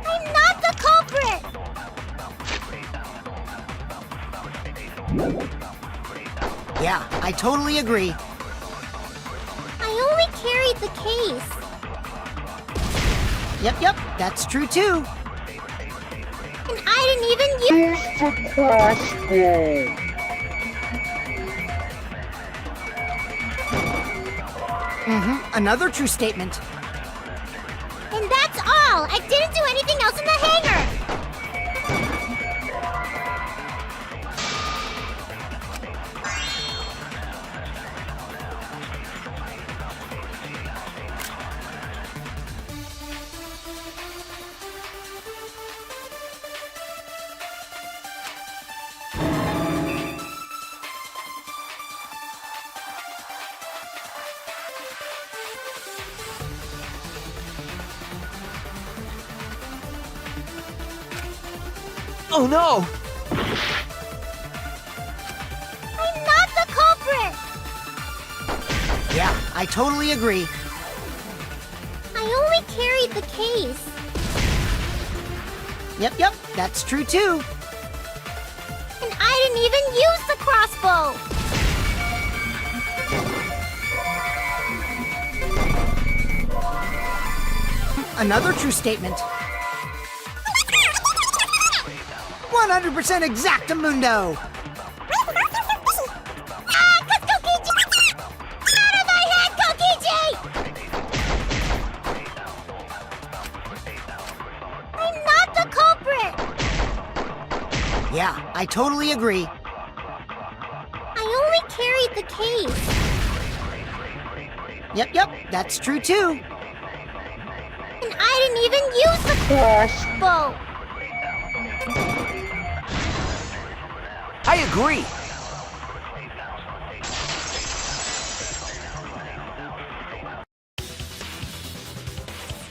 I'm not the culprit! Yeah, I totally agree. I only carried the case. Yep, that's true too. And I didn't even use The crossbow. Another true statement. And that's all! I didn't do anything else in the hangar! Oh no! Yeah, I totally agree. I only carried the case. Yep, that's true too. And I didn't even use the crossbow! Another true statement. 100% exactamundo! Kokichi! Out of my head, Kokichi! I'm not the culprit! Yeah, I totally agree. I only carried the case. Yep, that's true too. And I didn't even use the crossbow! I agree!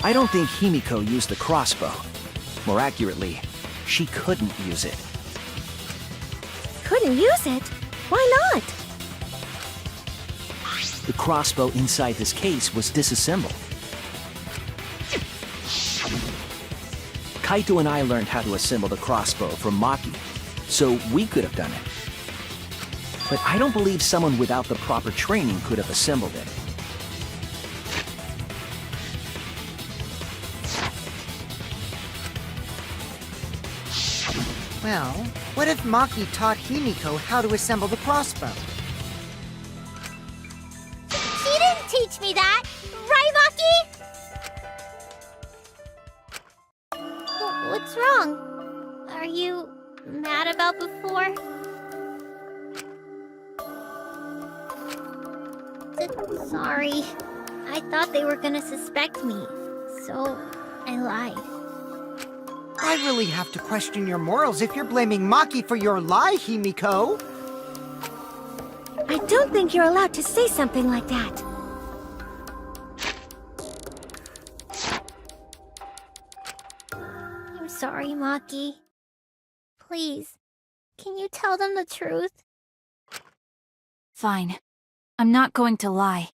I don't think Himiko used the crossbow. More accurately, she couldn't use it. Couldn't use it? Why not? The crossbow inside this case was disassembled. Kaito and I learned how to assemble the crossbow from Maki, so we could have done it. But I don't believe someone without the proper training could have assembled it. Well, what if Maki taught Himiko how to assemble the crossbow? She didn't teach me that! Right, Maki? What's wrong? Are you mad about before? Sorry. I thought they were gonna suspect me, so I lied. I really have to question your morals if you're blaming Maki for your lie, Himiko. I don't think you're allowed to say something like that. I'm sorry, Maki. Please, can you tell them the truth? Fine. I'm not going to lie.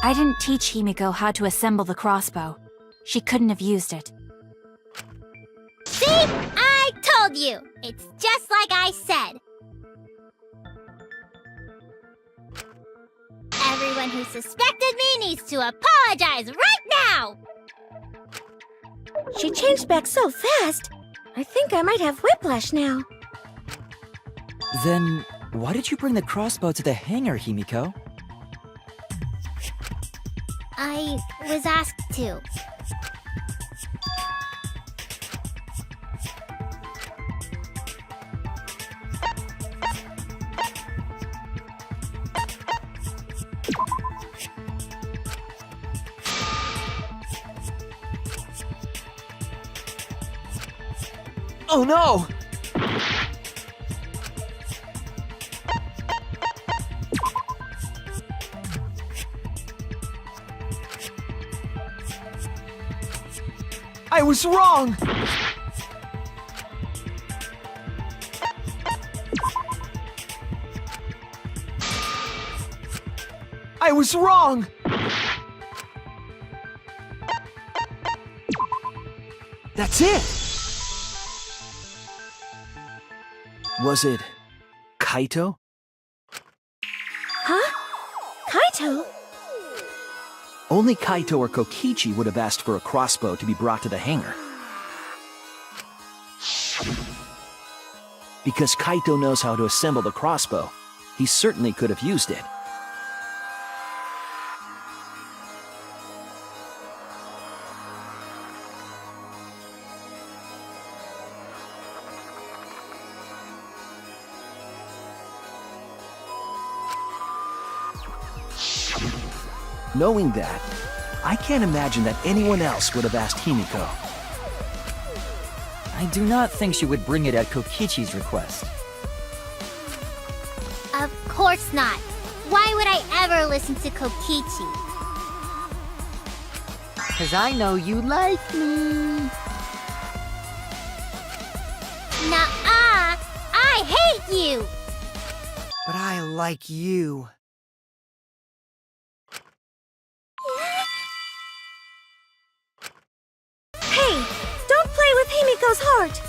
I didn't teach Himiko how to assemble the crossbow. She couldn't have used it. See? I told you! It's just like I said. Everyone who suspected me needs to apologize right now! She changed back so fast. I think I might have whiplash now. Then, why did you bring the crossbow to the hangar, Himiko? I was asked to. Oh no! I was wrong! I was wrong! That's it! Was it Kaito? Huh? Kaito? Only Kaito or Kokichi would have asked for a crossbow to be brought to the hangar. Because Kaito knows how to assemble the crossbow, he certainly could have used it. Knowing that, I can't imagine that anyone else would have asked Himiko. I do not think she would bring it at Kokichi's request. Of course not. Why would I ever listen to Kokichi? 'Cause I know you like me. Nuh-uh! I hate you! But I like you. Himiko's heart!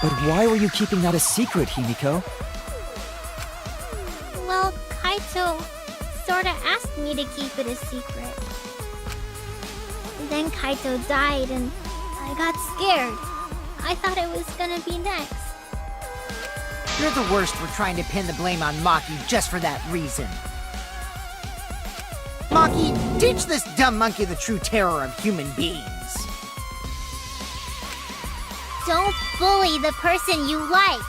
But why were you keeping that a secret, Himiko? Well, Kaito sorta asked me to keep it a secret. Then Kaito died and I got scared. I thought it was gonna be next. You're the worst for trying to pin the blame on Maki just for that reason. Maki, teach this dumb monkey the true terror of human beings. Don't bully the person you like.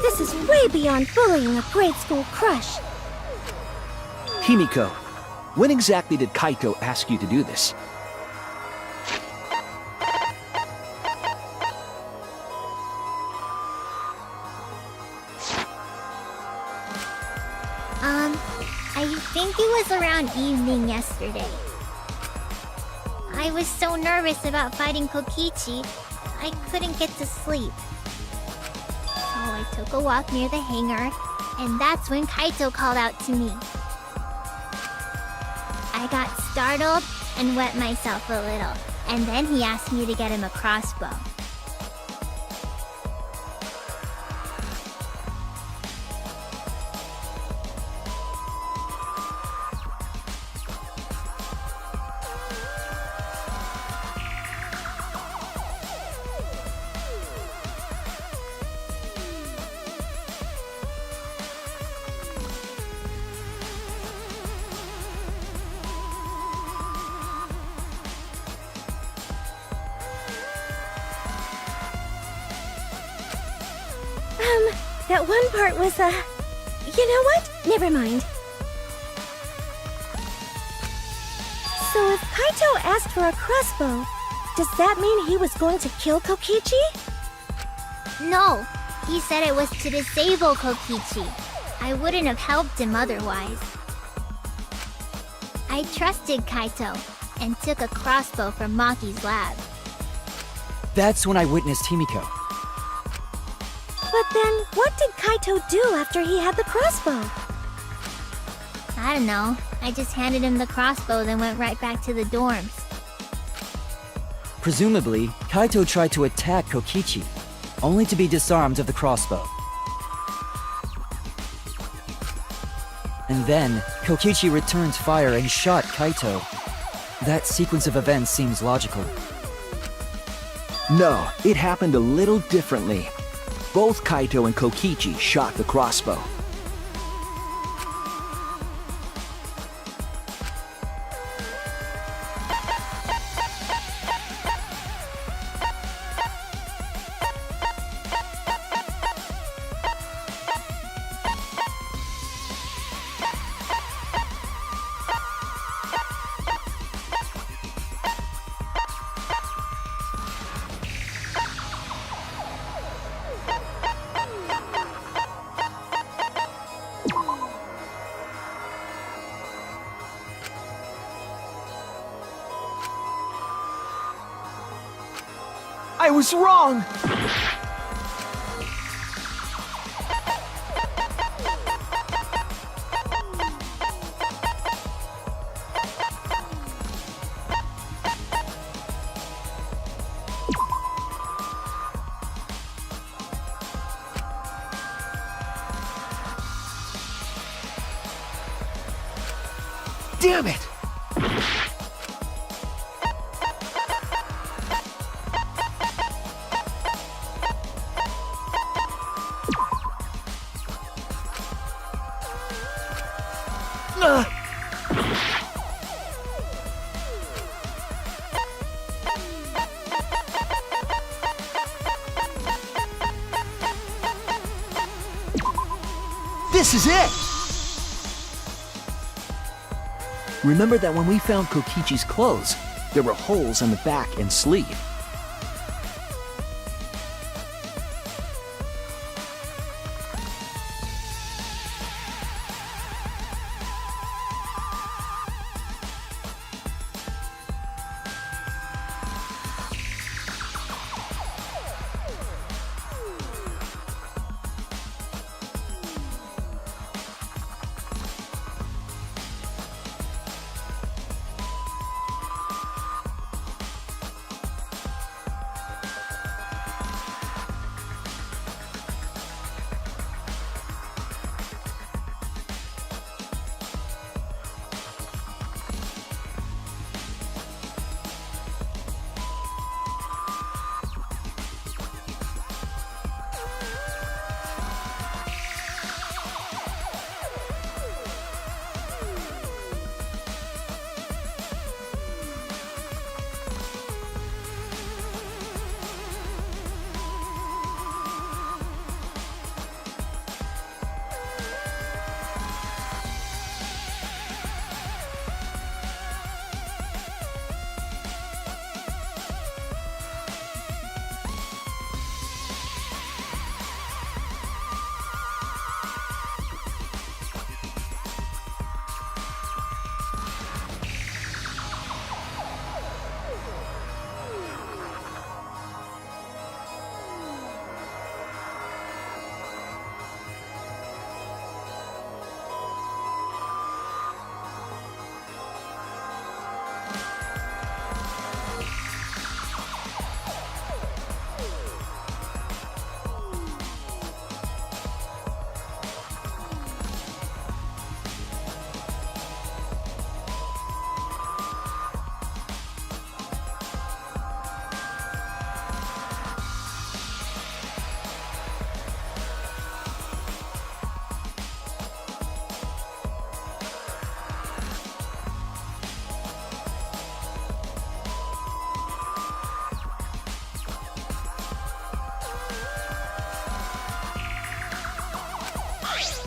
This is way beyond bullying a grade school crush. Himiko, when exactly did Kaito ask you to do this? I think it was around evening yesterday. I was so nervous about fighting Kokichi, I couldn't get to sleep. So I took a walk near the hangar, and that's when Kaito called out to me. I got startled and wet myself a little, and then he asked me to get him a crossbow. That one part was, you know what? Never mind. So if Kaito asked for a crossbow, does that mean he was going to kill Kokichi? No, he said it was to disable Kokichi. I wouldn't have helped him otherwise. I trusted Kaito and took a crossbow from Maki's lab. That's when I witnessed Himiko. But then, what did Kaito do after he had the crossbow? I don't know. I just handed him the crossbow, then went right back to the dorms. Presumably, Kaito tried to attack Kokichi, only to be disarmed of the crossbow. And then, Kokichi returned fire and shot Kaito. That sequence of events seems logical. No, it happened a little differently. Both Kaito and Kokichi shot the crossbow. I was wrong! Damn it! This is it! Remember that when we found Kokichi's clothes, there were holes on the back and sleeve.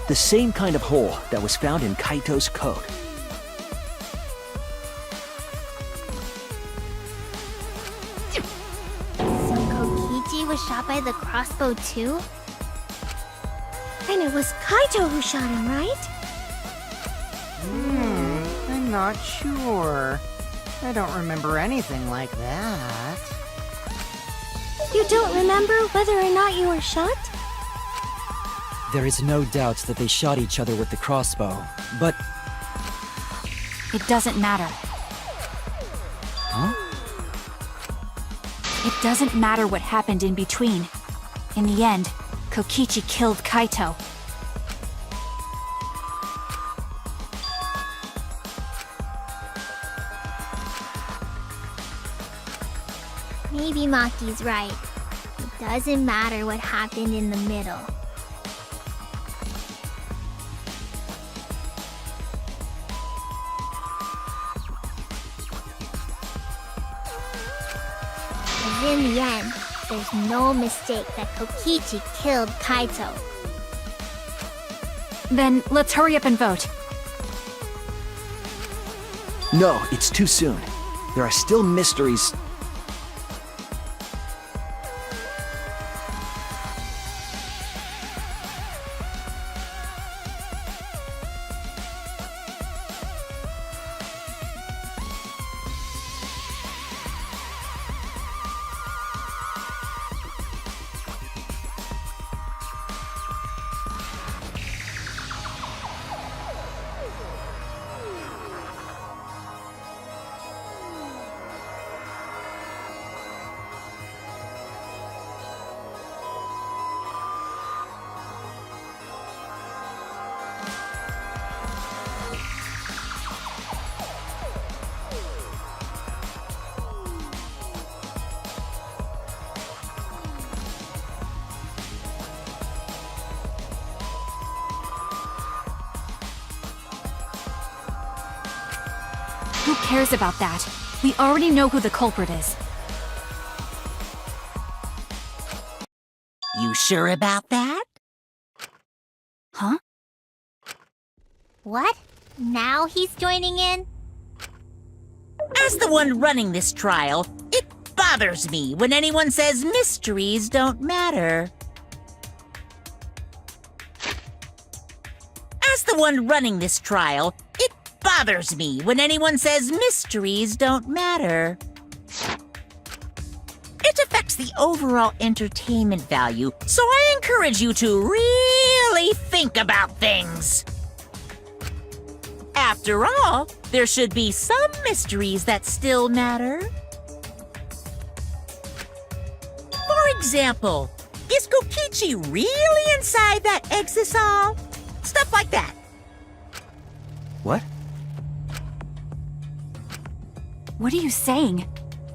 The same kind of hole that was found in Kaito's coat. So Kokichi was shot by the crossbow too? And it was Kaito who shot him, right? I'm not sure. I don't remember anything like that. You don't remember whether or not you were shot? There is no doubt that they shot each other with the crossbow, but... It doesn't matter. Huh? It doesn't matter what happened in between. In the end, Kokichi killed Kaito. Maybe Maki's right. It doesn't matter what happened in the middle. In the end, there's no mistake that Kokichi killed Kaito. Then let's hurry up and vote. No, it's too soon. There are still mysteries. Who cares about that? We already know who the culprit is. You sure about that? Huh? What? Now he's joining in? As the one running this trial, it bothers me when anyone says mysteries don't matter. As the one running this trial, it bothers me when anyone says mysteries don't matter. It affects the overall entertainment value, so I encourage you to really think about things. After all, there should be some mysteries that still matter. For example, is Kokichi really inside that exisal? Stuff like that. What? What are you saying?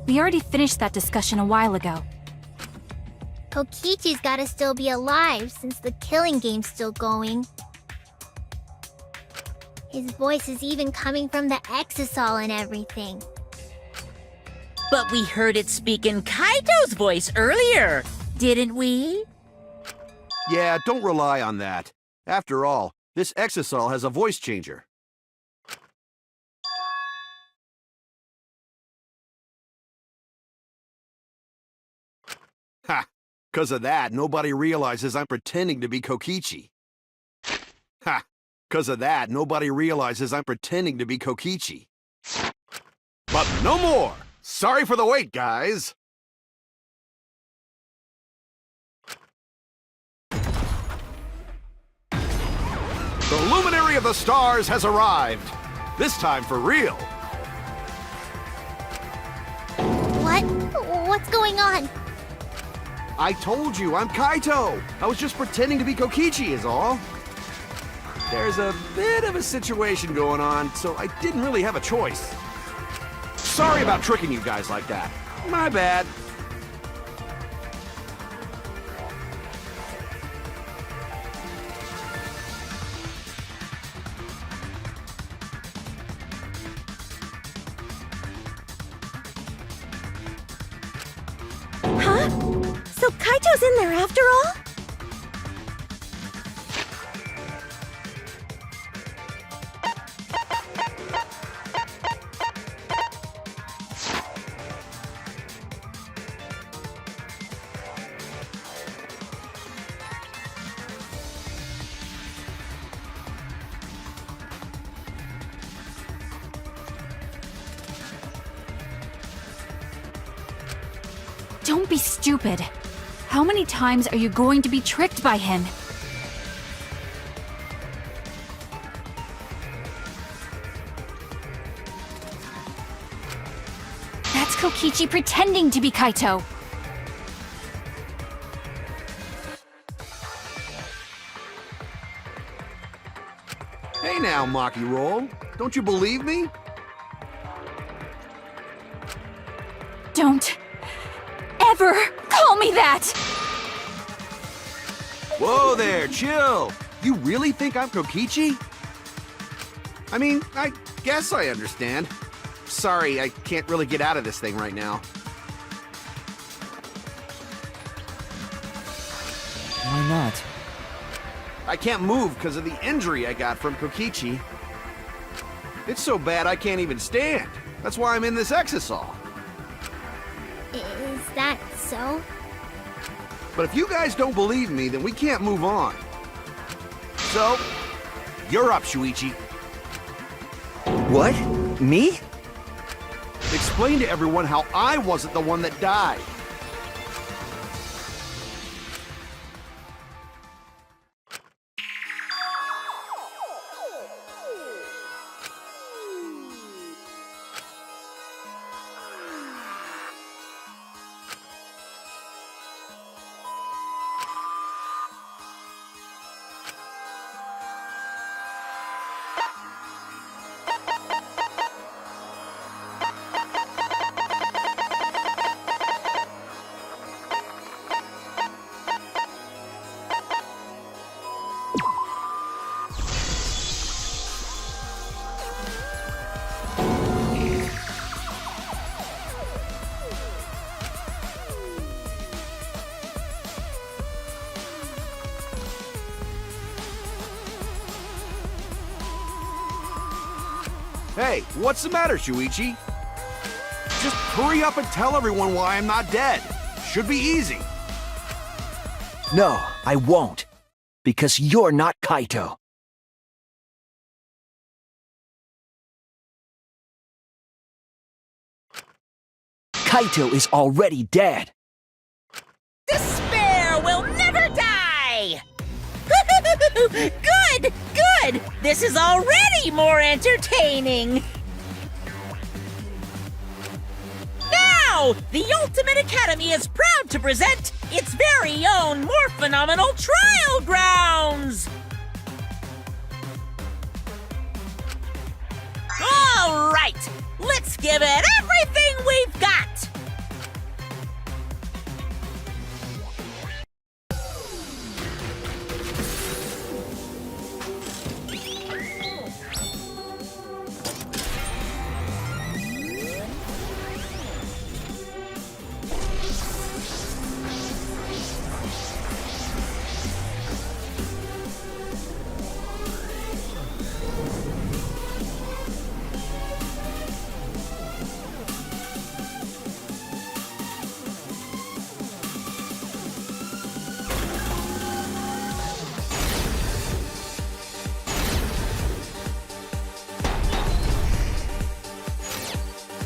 We already finished that discussion a while ago. Kokichi's gotta still be alive since the killing game's still going. His voice is even coming from the exisal and everything. But we heard it speak in Kaito's voice earlier, didn't we? Yeah, don't rely on that. After all, this exisal has a voice changer. Ha! 'Cause of that, nobody realizes I'm pretending to be Kokichi. Ha! 'Cause of that, nobody realizes I'm pretending to be Kokichi. But no more! Sorry for the wait, guys! The luminary of the stars has arrived. This time for real. What? What's going on? I told you, I'm Kaito. I was just pretending to be Kokichi is all. There's a bit of a situation going on, so I didn't really have a choice. Sorry about tricking you guys like that. My bad. Huh? So Kaito's in there after all? Don't be stupid. How many times are you going to be tricked by him? That's Kokichi pretending to be Kaito. Hey now, Maki Roll. Don't you believe me? Don't ever call me that! Whoa there, chill. You really think I'm Kokichi? I mean, I guess I understand. Sorry, I can't really get out of this thing right now. Why not? I can't move because of the injury I got from Kokichi. It's so bad I can't even stand. That's why I'm in this exisal. Is that so? But if you guys don't believe me, then we can't move on. So, you're up, Shuichi. What? Me? Explain to everyone how I wasn't the one that died. Hey, what's the matter, Shuichi? Just hurry up and tell everyone why I'm not dead. Should be easy. No, I won't. Because you're not Kaito. Kaito is already dead. Despair will never die! Good! Good! This is already more entertaining! Now, the Ultimate Academy is proud to present its very own more phenomenal trial grounds! All right, let's give it everything we've got!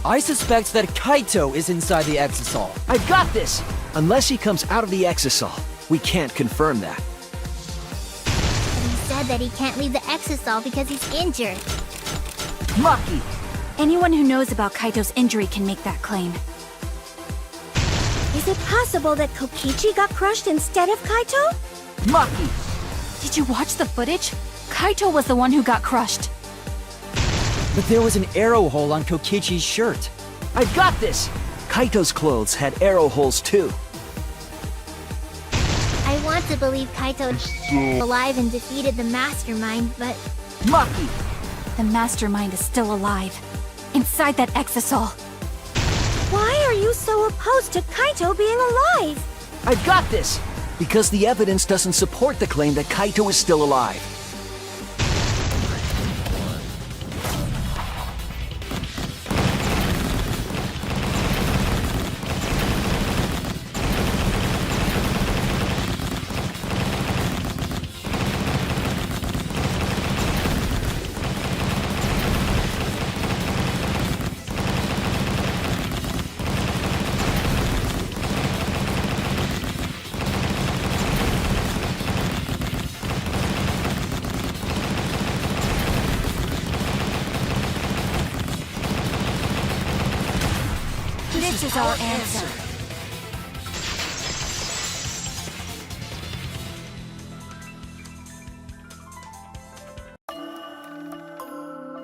I suspect that Kaito is inside the Exisal. I got this! Unless he comes out of the Exisal, we can't confirm that. But he said that he can't leave the Exisal because he's injured. Maki! Anyone who knows about Kaito's injury can make that claim. Is it possible that Kokichi got crushed instead of Kaito? Maki! Did you watch the footage? Kaito was the one who got crushed. But there was an arrow hole on Kokichi's shirt. I got this! Kaito's clothes had arrow holes too. I want to believe Kaito is alive and defeated the Mastermind, but Maki! The Mastermind is still alive. Inside that Exisal. Why are you so opposed to Kaito being alive? I got this! Because the evidence doesn't support the claim that Kaito is still alive. This is our answer.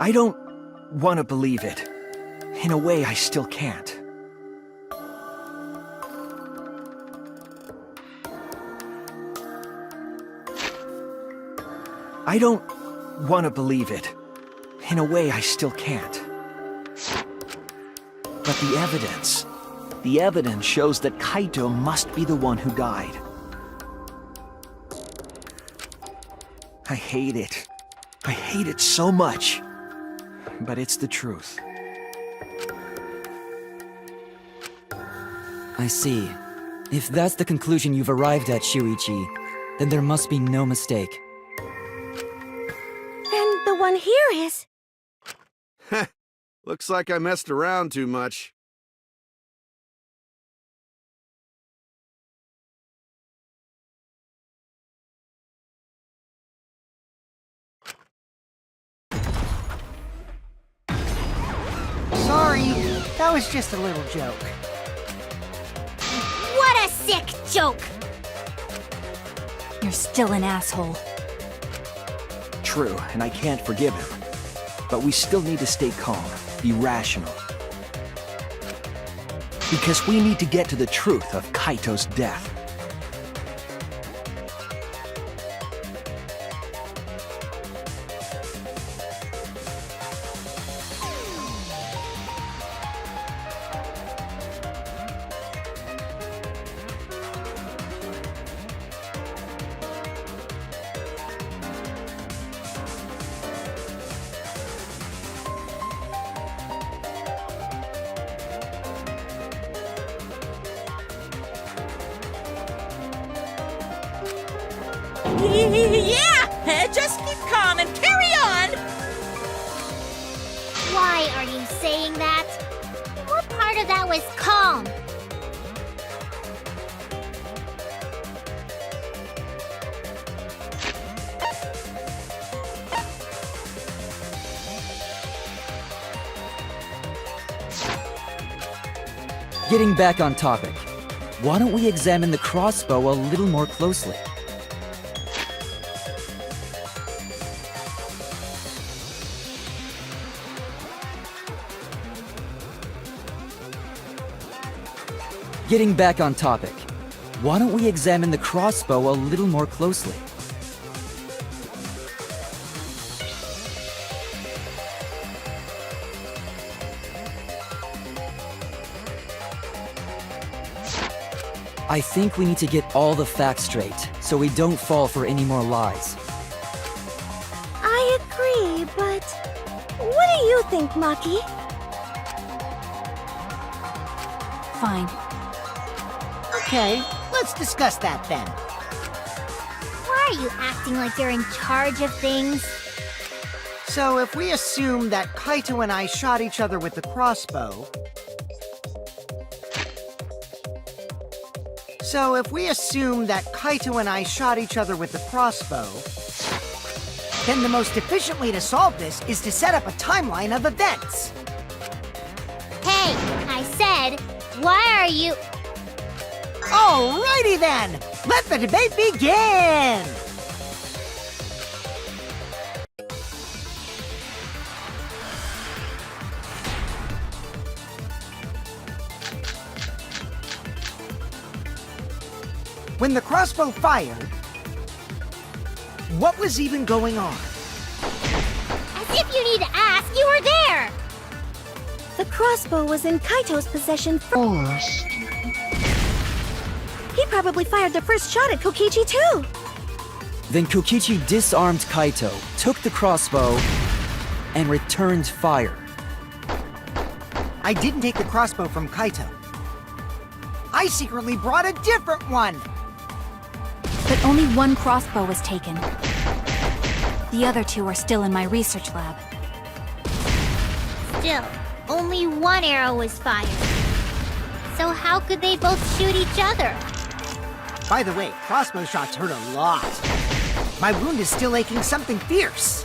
I don't want to believe it. In a way, I still can't. I don't want to believe it. In a way, I still can't. But the evidence shows that Kaito must be the one who died. I hate it. I hate it so much. But it's the truth. I see. If that's the conclusion you've arrived at, Shuichi, then there must be no mistake. Then the one here is... Looks like I messed around too much. Sorry, that was just a little joke. what a sick joke! You're still an asshole. True, and I can't forgive him. But we still need to stay calm, be rational. Because we need to get to the truth of Kaito's death. Yeah, just keep calm and carry on. Why are you saying that? What part of that was calm? Getting back on topic, why don't we examine the crossbow a little more closely? Getting back on topic, why don't we examine the crossbow a little more closely? I think we need to get all the facts straight, so we don't fall for any more lies. I agree, but what do you think, Maki? Fine. Okay, let's discuss that then. Why are you acting like you're in charge of things? So if we assume that Kaito and I shot each other with the crossbow... then the most efficient way to solve this is to set up a timeline of events. Hey, I said, why are you... Alrighty then! Let the debate begin! When the crossbow fired, what was even going on? As if you need to ask, you were there! The crossbow was in Kaito's possession first. He probably fired the first shot at Kokichi too. Then Kokichi disarmed Kaito, took the crossbow, and returned fire. I didn't take the crossbow from Kaito. I secretly brought a different one! But only one crossbow was taken. The other two are still in my research lab. Still, only one arrow was fired. So how could they both shoot each other? By the way, crossbow shots hurt a lot. My wound is still aching something fierce.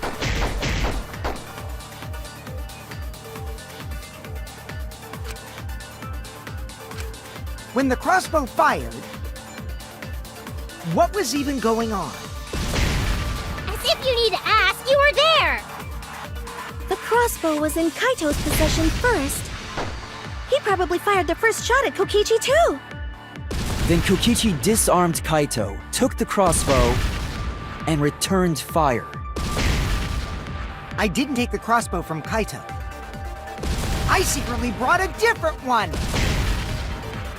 When the crossbow fired, what was even going on? As if you need to ask, you were there! The crossbow was in Kaito's possession first. He probably fired the first shot at Kokichi too. Then Kokichi disarmed Kaito, took the crossbow, and returned fire. I didn't take the crossbow from Kaito. I secretly brought a different one!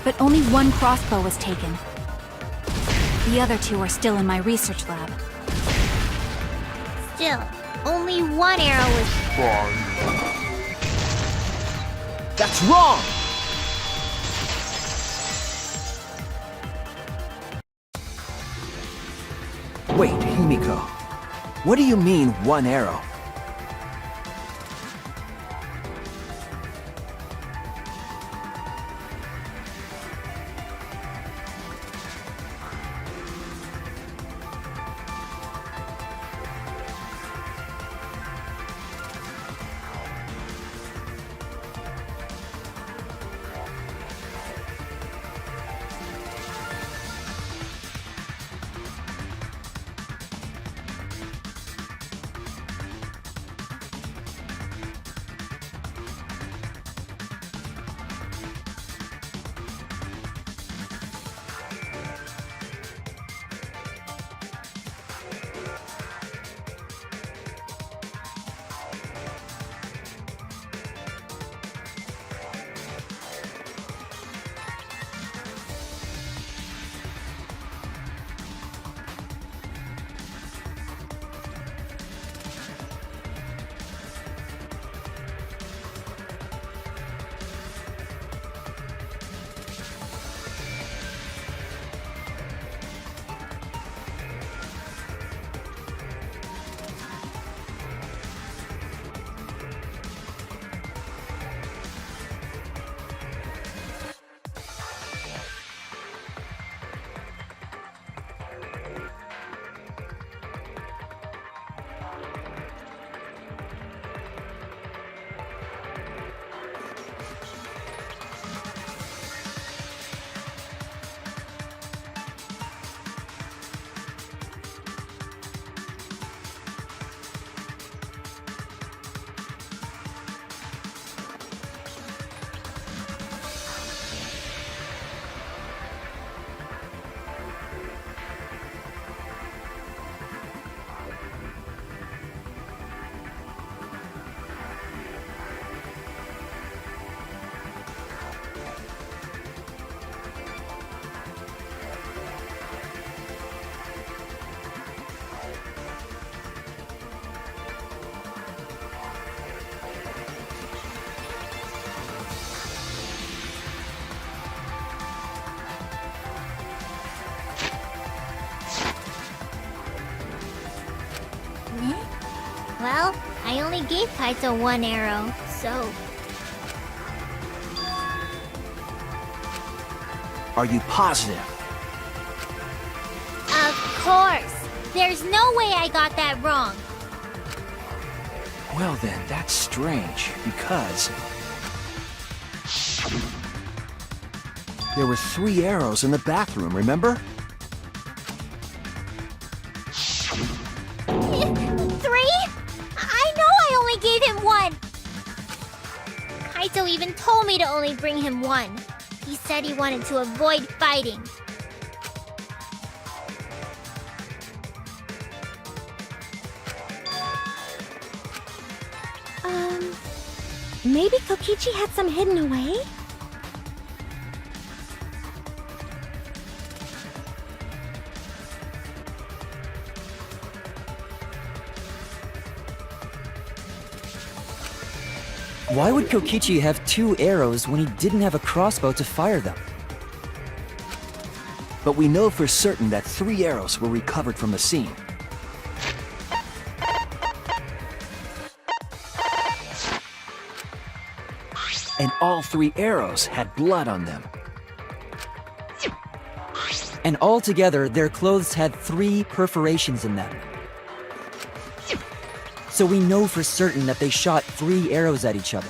But only one crossbow was taken. The other two are still in my research lab. Still, only one arrow was... That's wrong! Wait, Himiko. What do you mean, one arrow? only gave Kaito one arrow, so... Are you positive? Of course! There's no way I got that wrong. Well then, that's strange, because... there were 3 arrows in the bathroom, remember? 3? I know I only gave him 1! Kaito even told me to only bring him 1. He said he wanted to avoid fighting. Maybe Kokichi had some hidden away? Why would Kokichi have 2 arrows when he didn't have a crossbow to fire them? But we know for certain that 3 arrows were recovered from the scene. And all 3 arrows had blood on them. And altogether, their clothes had 3 perforations in them. So we know for certain that they shot 3 arrows at each other.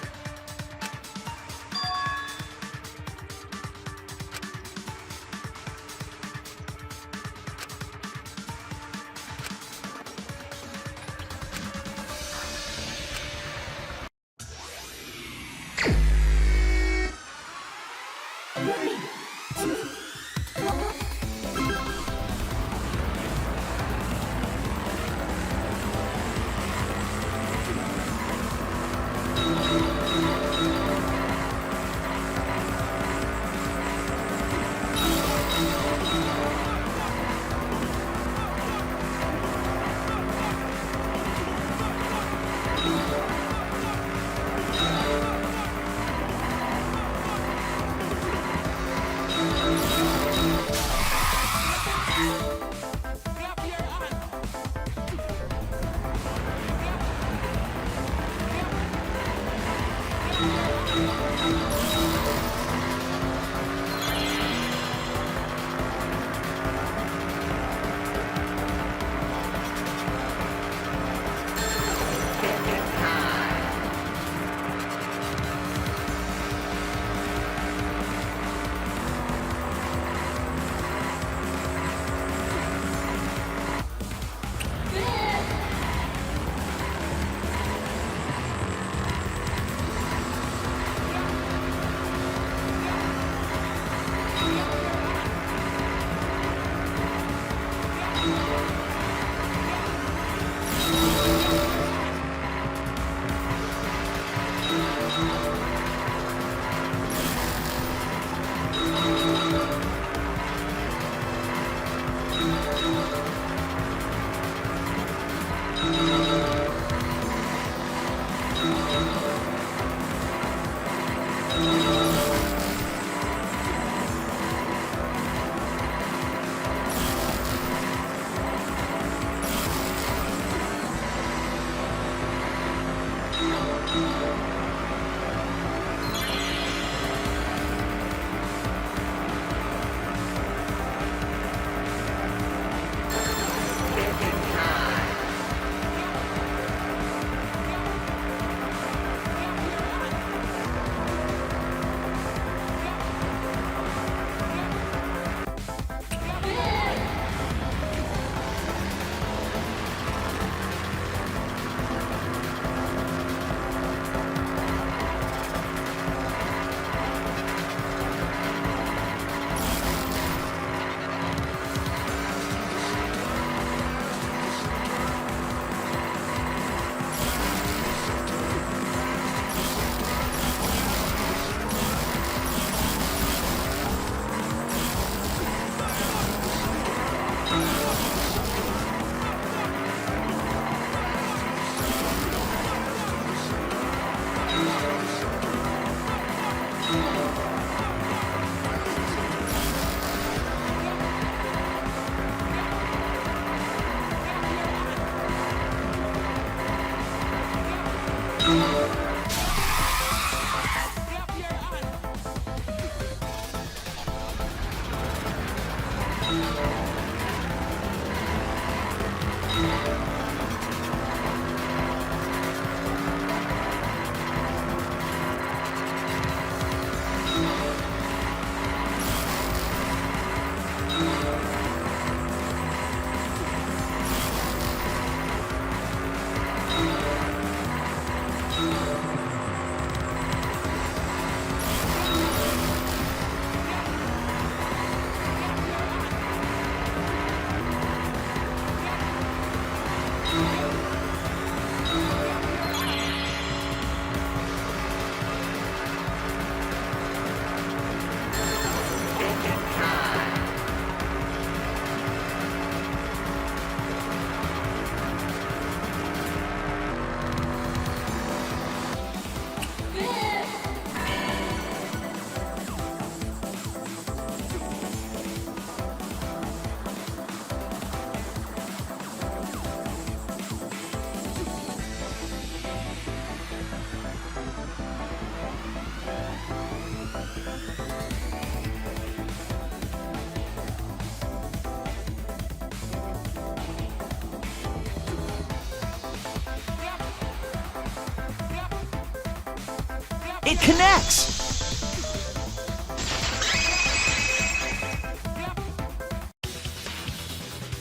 It connects!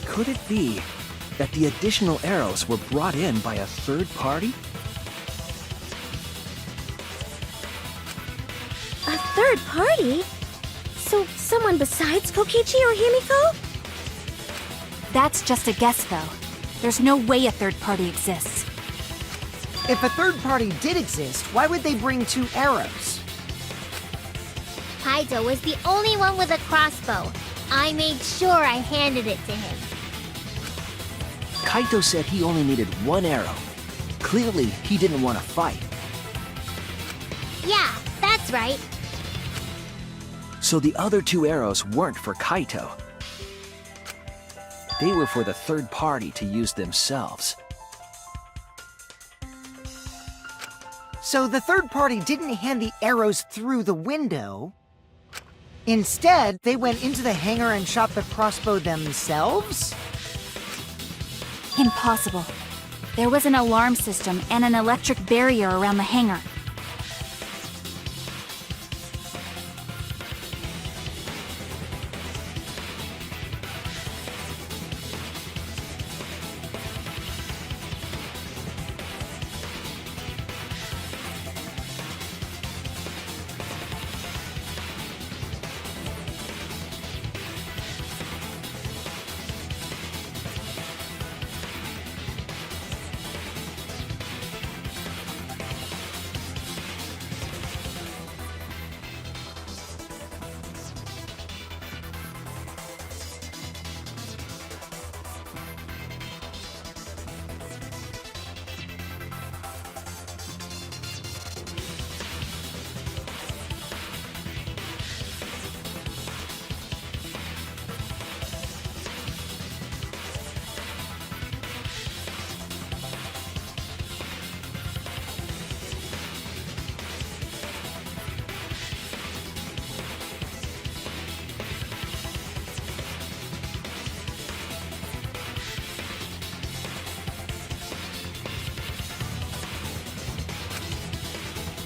Could it be that the additional arrows were brought in by a third party? A third party? So someone besides Kokichi or Himiko? That's just a guess, though. There's no way a third party exists. If a third party did exist, why would they bring 2 arrows? Kaito was the only one with a crossbow. I made sure I handed it to him. Kaito said he only needed 1 arrow. Clearly, he didn't want to fight. Yeah, that's right. So the other 2 arrows weren't for Kaito. They were for the third party to use themselves. So the third party didn't hand the arrows through the window. Instead, they went into the hangar and shot the crossbow themselves? Impossible. There was an alarm system and an electric barrier around the hangar.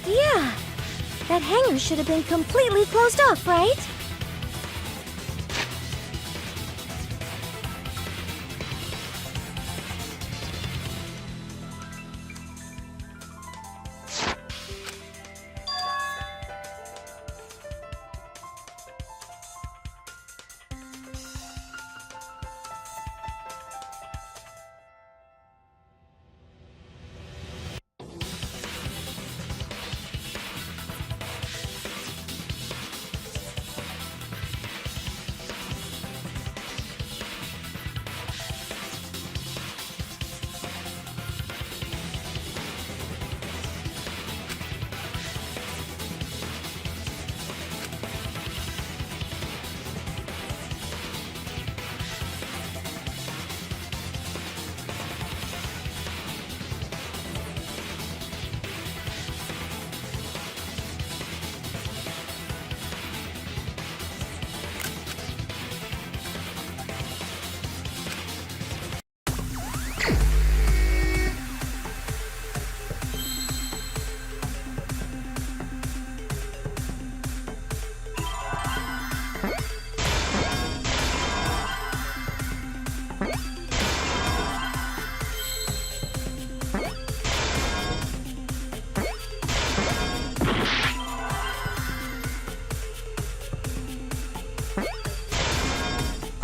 Yeah. That hangar should have been completely closed off, right?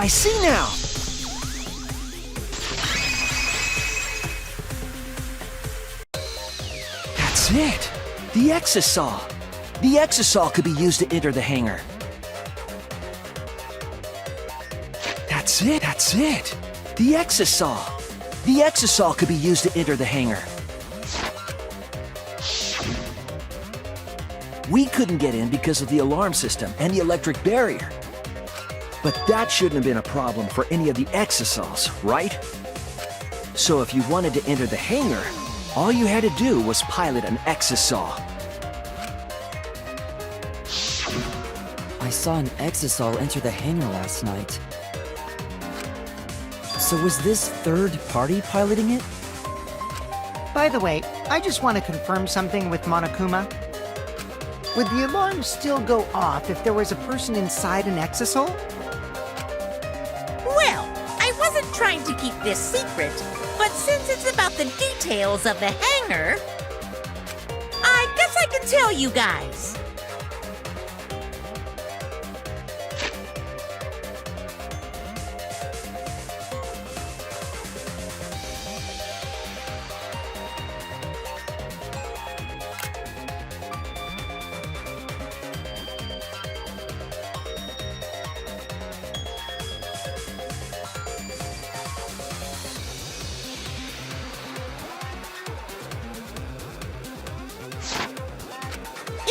see now! That's it! The exisal! The exisal could be used to enter the hangar. That's it! That's it! The exisal! The exisal could be used to enter the hangar. We couldn't get in because of the alarm system and the electric barrier. But that shouldn't have been a problem for any of the exisals, right? So if you wanted to enter the hangar, all you had to do was pilot an exisal. I saw an exisal enter the hangar last night. So was this third party piloting it? By the way, I just want to confirm something with Monokuma. Would the alarm still go off if there was a person inside an exisal? Well, I wasn't trying to keep this secret, but since it's about the details of the hangar, I guess I can tell you guys.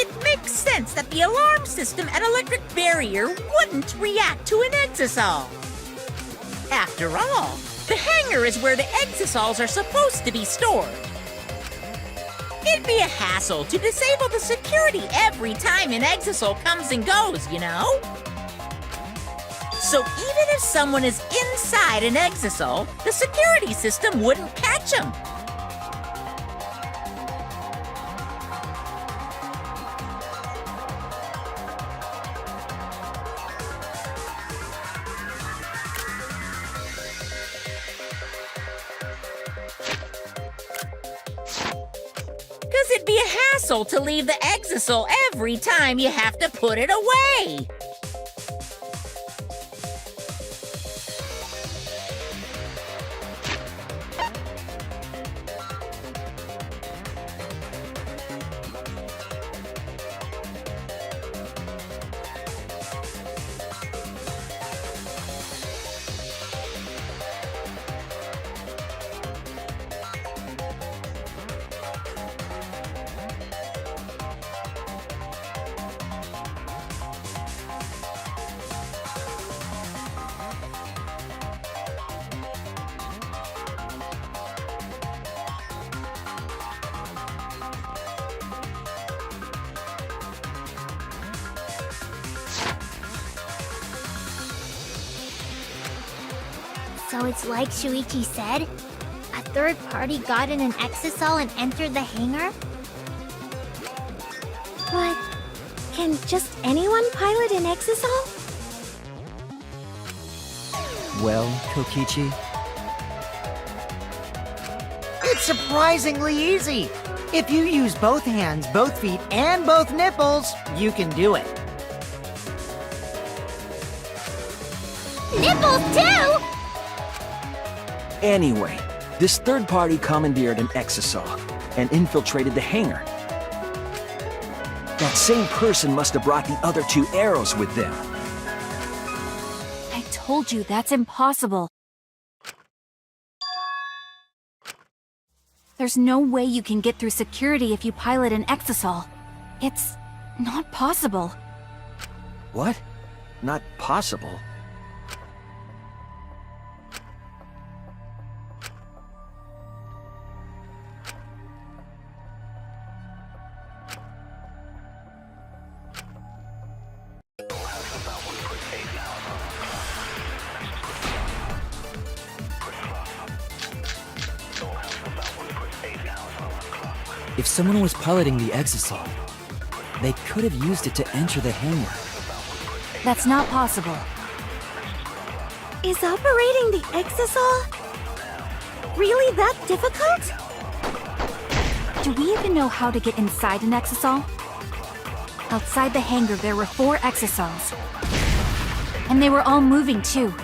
It makes sense that the alarm system and electric barrier wouldn't react to an exisal. After all, the hangar is where the exisals are supposed to be stored. It'd be a hassle to disable the security every time an exisal comes and goes, you know? So even if someone is inside an exisal, the security system wouldn't catch them. Because it'd be a hassle to leave the exisal every time you have to put it away. So it's like Shuichi said? A third party got in an exisal and entered the hangar? But can just anyone pilot an exisal? Well, Kokichi, It's surprisingly easy. If you use both hands, both feet, and both nipples, you can do it. Nipples too! Anyway, this third party commandeered an exisal and infiltrated the hangar. That same person must have brought the other two arrows with them. I told you that's impossible. There's no way you can get through security if you pilot an exisal. It's not possible. What? Not possible? if someone was piloting the exisal, they could have used it to enter the hangar. That's not possible. Is operating the exisal really that difficult? Do we even know how to get inside an exisal? Outside the hangar, there were 4 exisals. And they were all moving, too.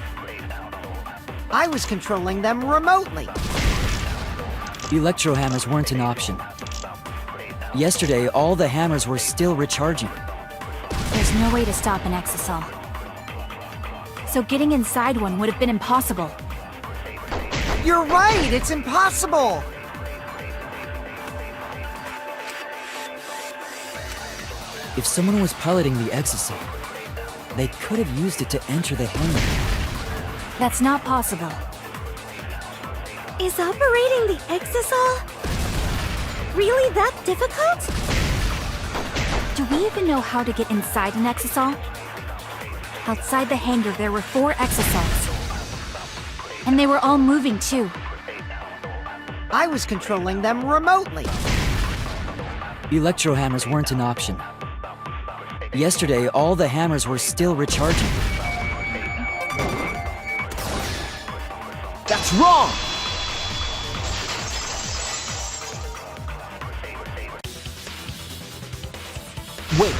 I was controlling them remotely. Electro hammers weren't an option. Yesterday, all the hammers were still recharging. There's no way to stop an exisal. So getting inside one would have been impossible. You're right, it's impossible! If someone was piloting the exisal, they could have used it to enter the hangar. That's not possible. Is operating the exisal really that difficult? Do we even know how to get inside an exisal? Outside the hangar, there were 4 exisals. And they were all moving, too. I was controlling them remotely. Electro hammers weren't an option. Yesterday, all the hammers were still recharging. That's wrong! Wait,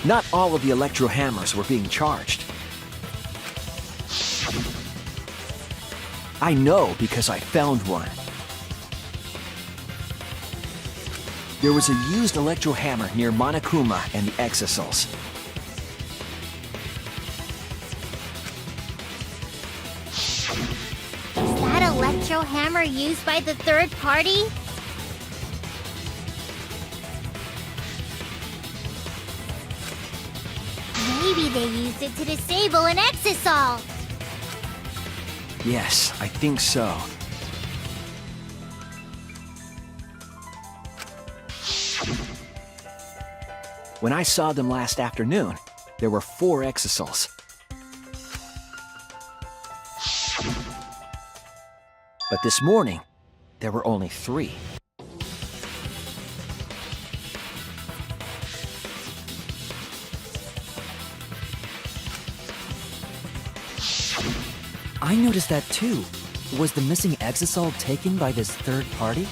not all of the electro hammers were being charged. I know because I found one. There was a used electro hammer near Monokuma and the exisals. Is that electro hammer used by the third party? Maybe they used it to disable an exisal. Yes, I think so. When I saw them last afternoon, there were 4 exisals. But this morning, there were only 3. I noticed that too. Was the missing exisal taken by this third party?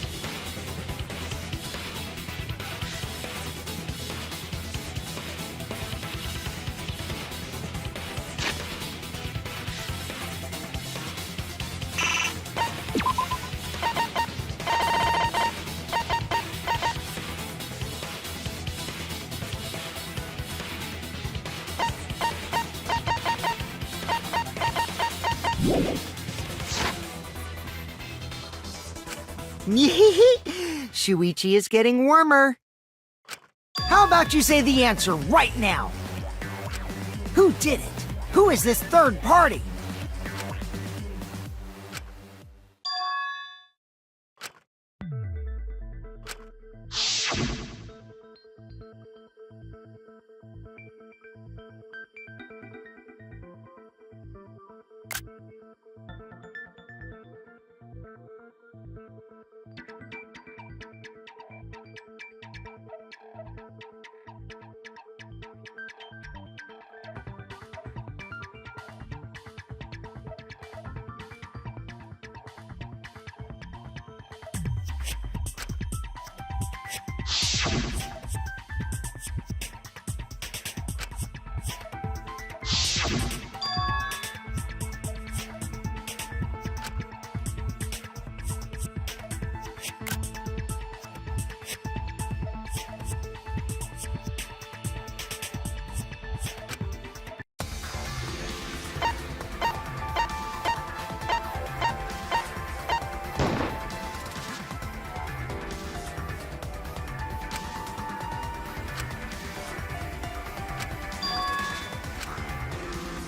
Shuichi is getting warmer. How about you say the answer right now? Who did it? Who is this third party?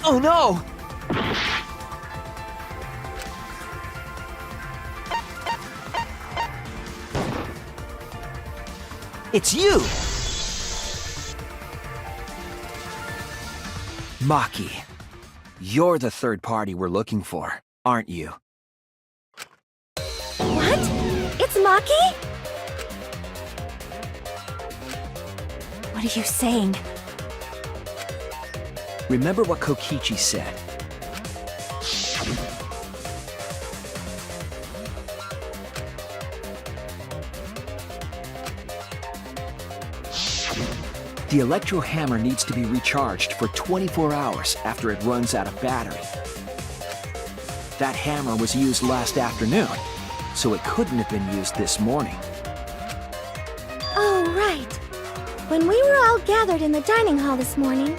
Oh no! It's you! Maki, you're the third party we're looking for, aren't you? What? It's Maki? What are you saying? Remember what Kokichi said. The electro hammer needs to be recharged for 24 hours after it runs out of battery. that hammer was used last afternoon, so it couldn't have been used this morning. Oh, right. When we were all gathered in the dining hall this morning,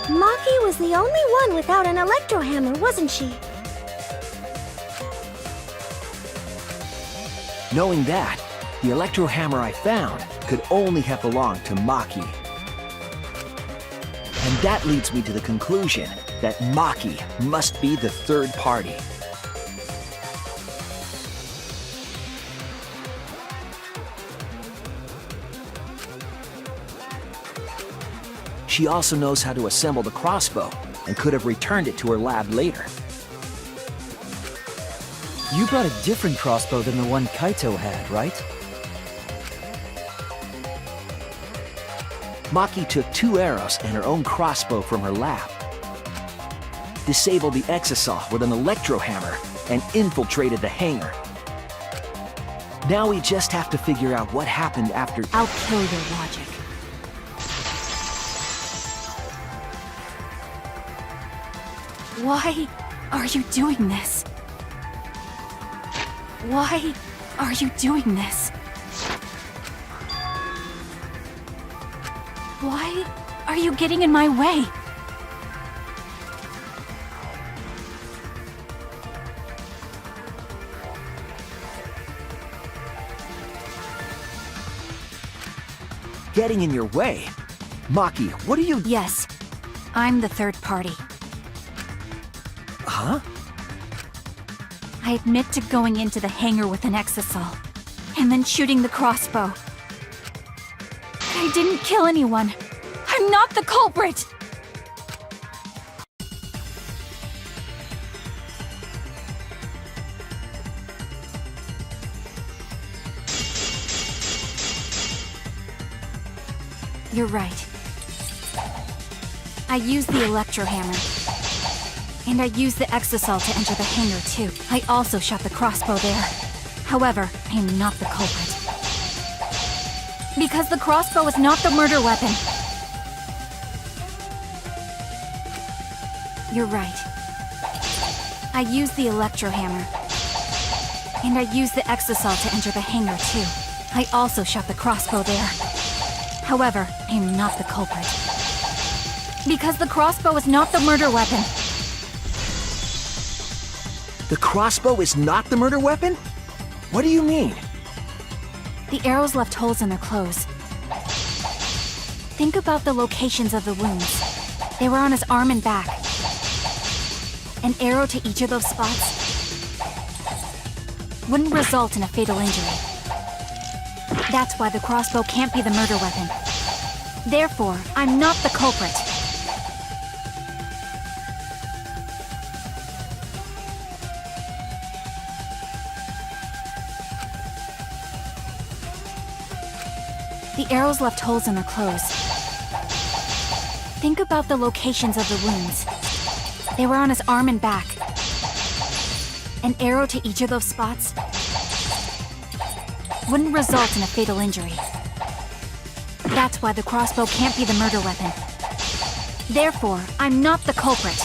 Maki was the only one without an electro hammer, wasn't she? Knowing that, the electro hammer I found could only have belonged to Maki. And that leads me to the conclusion that Maki must be the third party. She also knows how to assemble the crossbow and could have returned it to her lab later. You brought a different crossbow than the one Kaito had, right? Maki took 2 arrows and her own crossbow from her lab, disabled the exosaw with an electro hammer, and infiltrated the hangar. Now we just have to figure out what happened after. I'll kill your logic. Why are you doing this? Why are you doing this? Why are you getting in my way? Getting in your way? Maki, what are you... Yes, I'm the third party. Huh? I admit to going into the hangar with an exosol, and then shooting the crossbow. I didn't kill anyone. I'm not the culprit! You're right. I used the electro hammer. And I used the exosol to enter the hangar too. I also shot the crossbow there. However, I am not the culprit. Because the crossbow is not the murder weapon. You're right. I used the electro hammer. And I used the exosol to enter the hangar too. I also shot the crossbow there. However, I am not the culprit. Because the crossbow is not the murder weapon. The crossbow is not the murder weapon? What do you mean? The arrows left holes in their clothes. Think about the locations of the wounds. They were on his arm and back. An arrow to each of those spots wouldn't result in a fatal injury. That's why the crossbow can't be the murder weapon. Therefore, I'm not the culprit. The arrows left holes in their clothes. Think about the locations of the wounds. They were on his arm and back. An arrow to each of those spots wouldn't result in a fatal injury. That's why the crossbow can't be the murder weapon. Therefore, I'm not the culprit.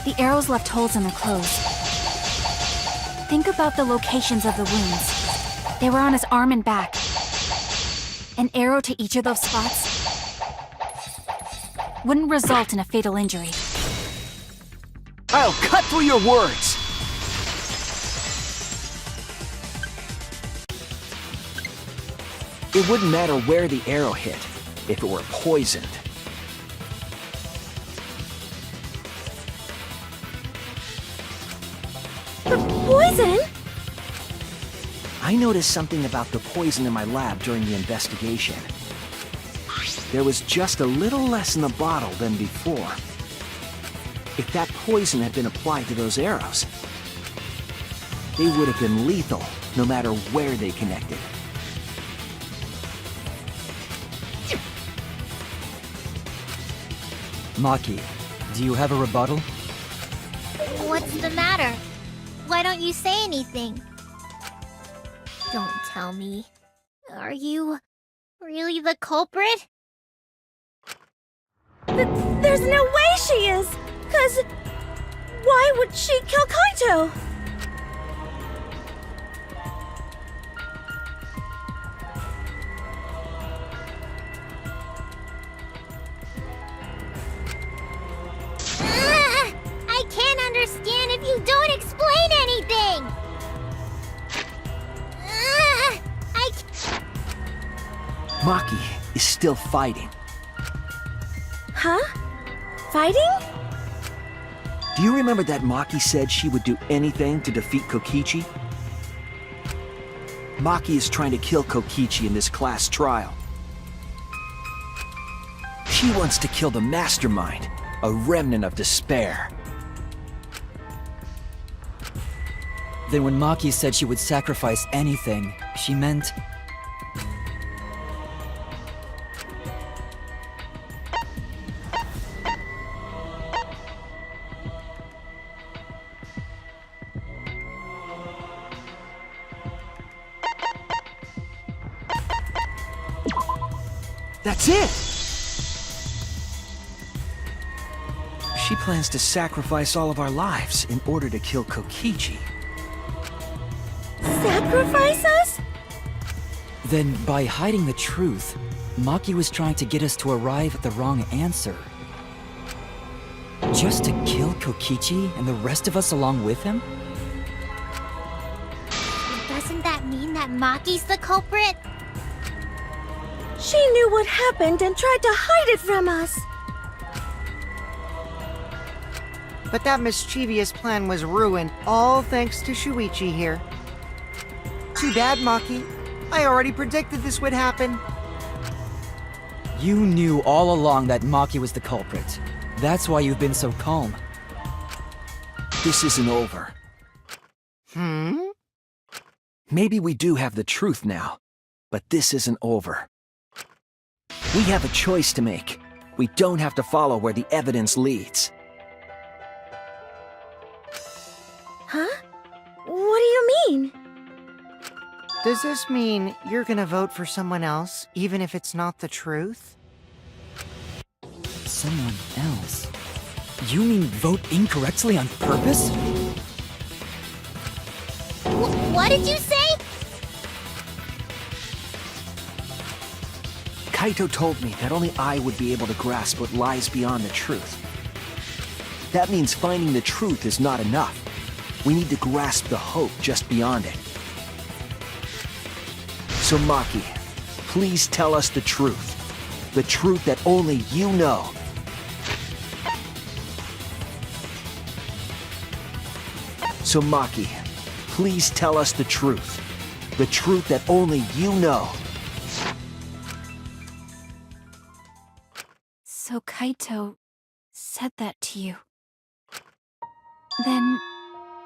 The arrows left holes in their clothes. Think about the locations of the wounds. They were on his arm and back. An arrow to each of those spots wouldn't result in a fatal injury. I'll cut through your words! It wouldn't matter where the arrow hit if it were poisoned. Poison? I noticed something about the poison in my lab during the investigation. There was just a little less in the bottle than before. If that poison had been applied to those arrows, they would have been lethal, no matter where they connected. Maki, do you have a rebuttal? What's the matter? Why don't you say anything? Don't tell me. Are you really the culprit? There's no way she is! 'Cause why would she kill Kaito? I can't understand if you don't explain anything! Maki is still fighting. Huh? Fighting? Do you remember that Maki said she would do anything to defeat Kokichi? Maki is trying to kill Kokichi in this class trial. She wants to kill the mastermind, a remnant of despair. Then when Maki said she would sacrifice anything, she meant... That's it! She plans to sacrifice all of our lives in order to kill Kokichi. Sacrifice us? Then, by hiding the truth, Maki was trying to get us to arrive at the wrong answer. Just to kill Kokichi and the rest of us along with him? Doesn't that mean that Maki's the culprit? She knew what happened and tried to hide it from us. But that mischievous plan was ruined, all thanks to Shuichi here. Too bad, Maki. I already predicted this would happen. You knew all along that Maki was the culprit. That's why you've been so calm. This isn't over. Maybe we do have the truth now, but this isn't over. We have a choice to make. We don't have to follow where the evidence leads. Huh? What do you mean? Does this mean you're gonna vote for someone else, even if it's not the truth? Someone else? You mean vote incorrectly on purpose? What did you say? Kaito told me that only I would be able to grasp what lies beyond the truth. That means finding the truth is not enough. We need to grasp the hope just beyond it. So Maki, please tell us the truth. The truth that only you know. So Maki, please tell us the truth. The truth that only you know. So Kaito said that to you. Then,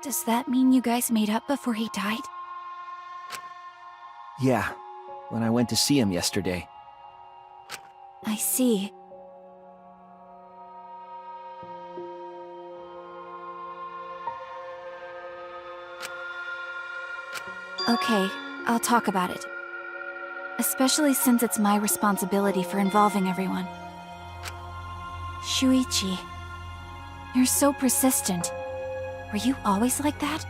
does that mean you guys made up before he died? Yeah, when I went to see him yesterday. I see. Okay, I'll talk about it. Especially since it's my responsibility for involving everyone. Shuichi, you're so persistent. Were you always like that?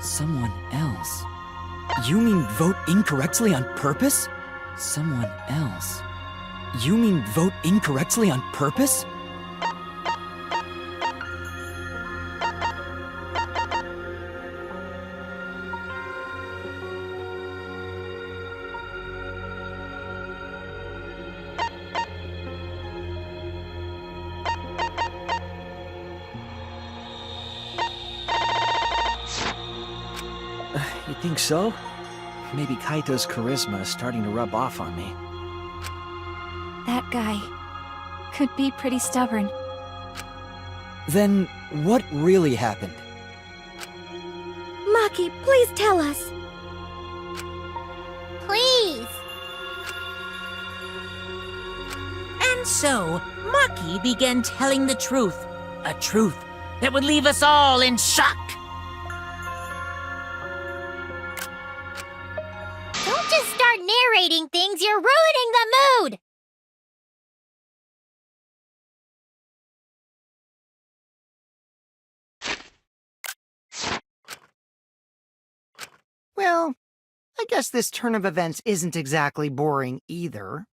Someone else? You mean vote incorrectly on purpose? Someone else? You mean vote incorrectly on purpose? Think so? Maybe Kaito's charisma is starting to rub off on me. That guy could be pretty stubborn. Then, what really happened? Maki, please tell us. Please! And so, Maki began telling the truth. A truth that would leave us all in shock. Don't just start narrating things, you're ruining the mood! Well, I guess this turn of events isn't exactly boring either.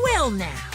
Well now.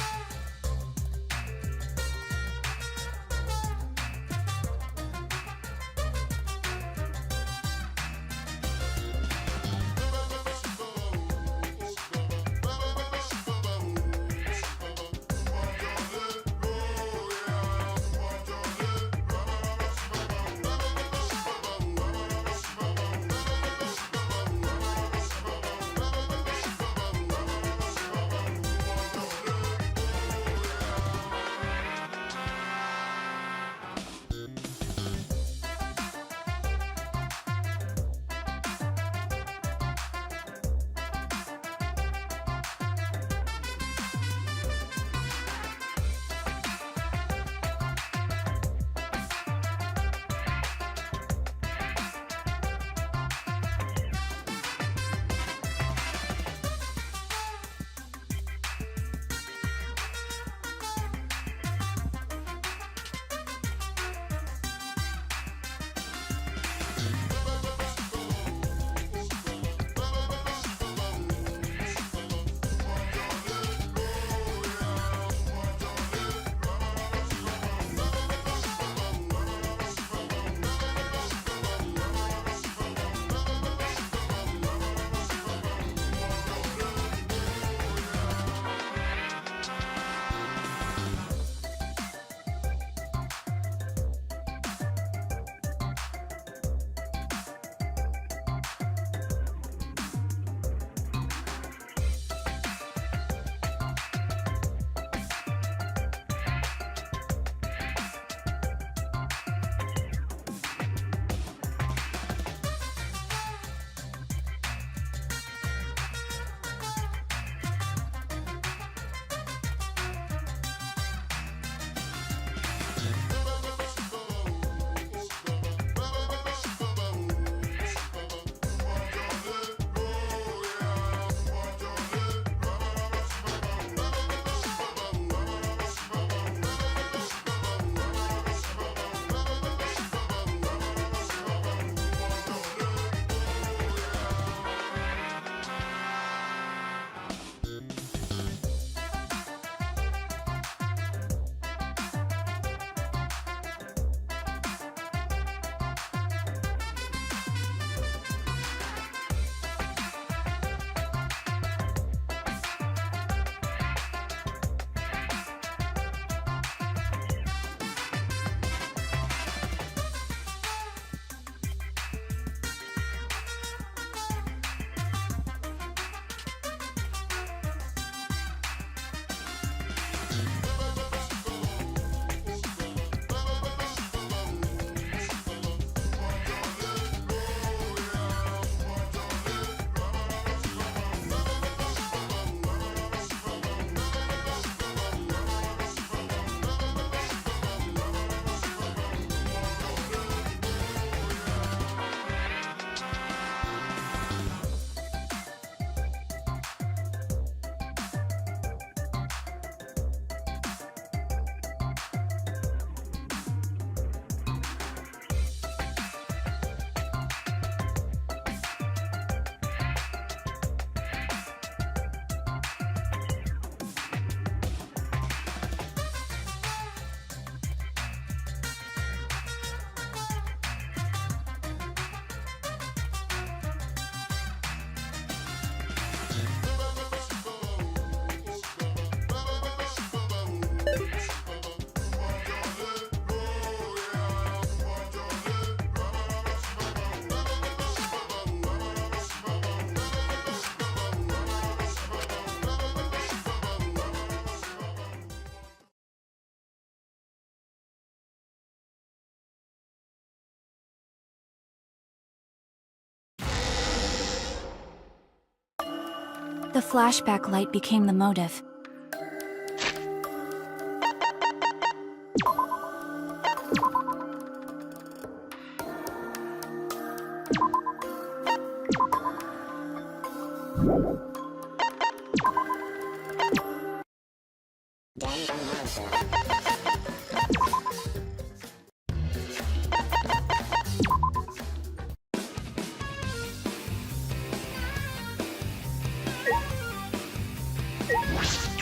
The flashback light became the motive. Danganronpa.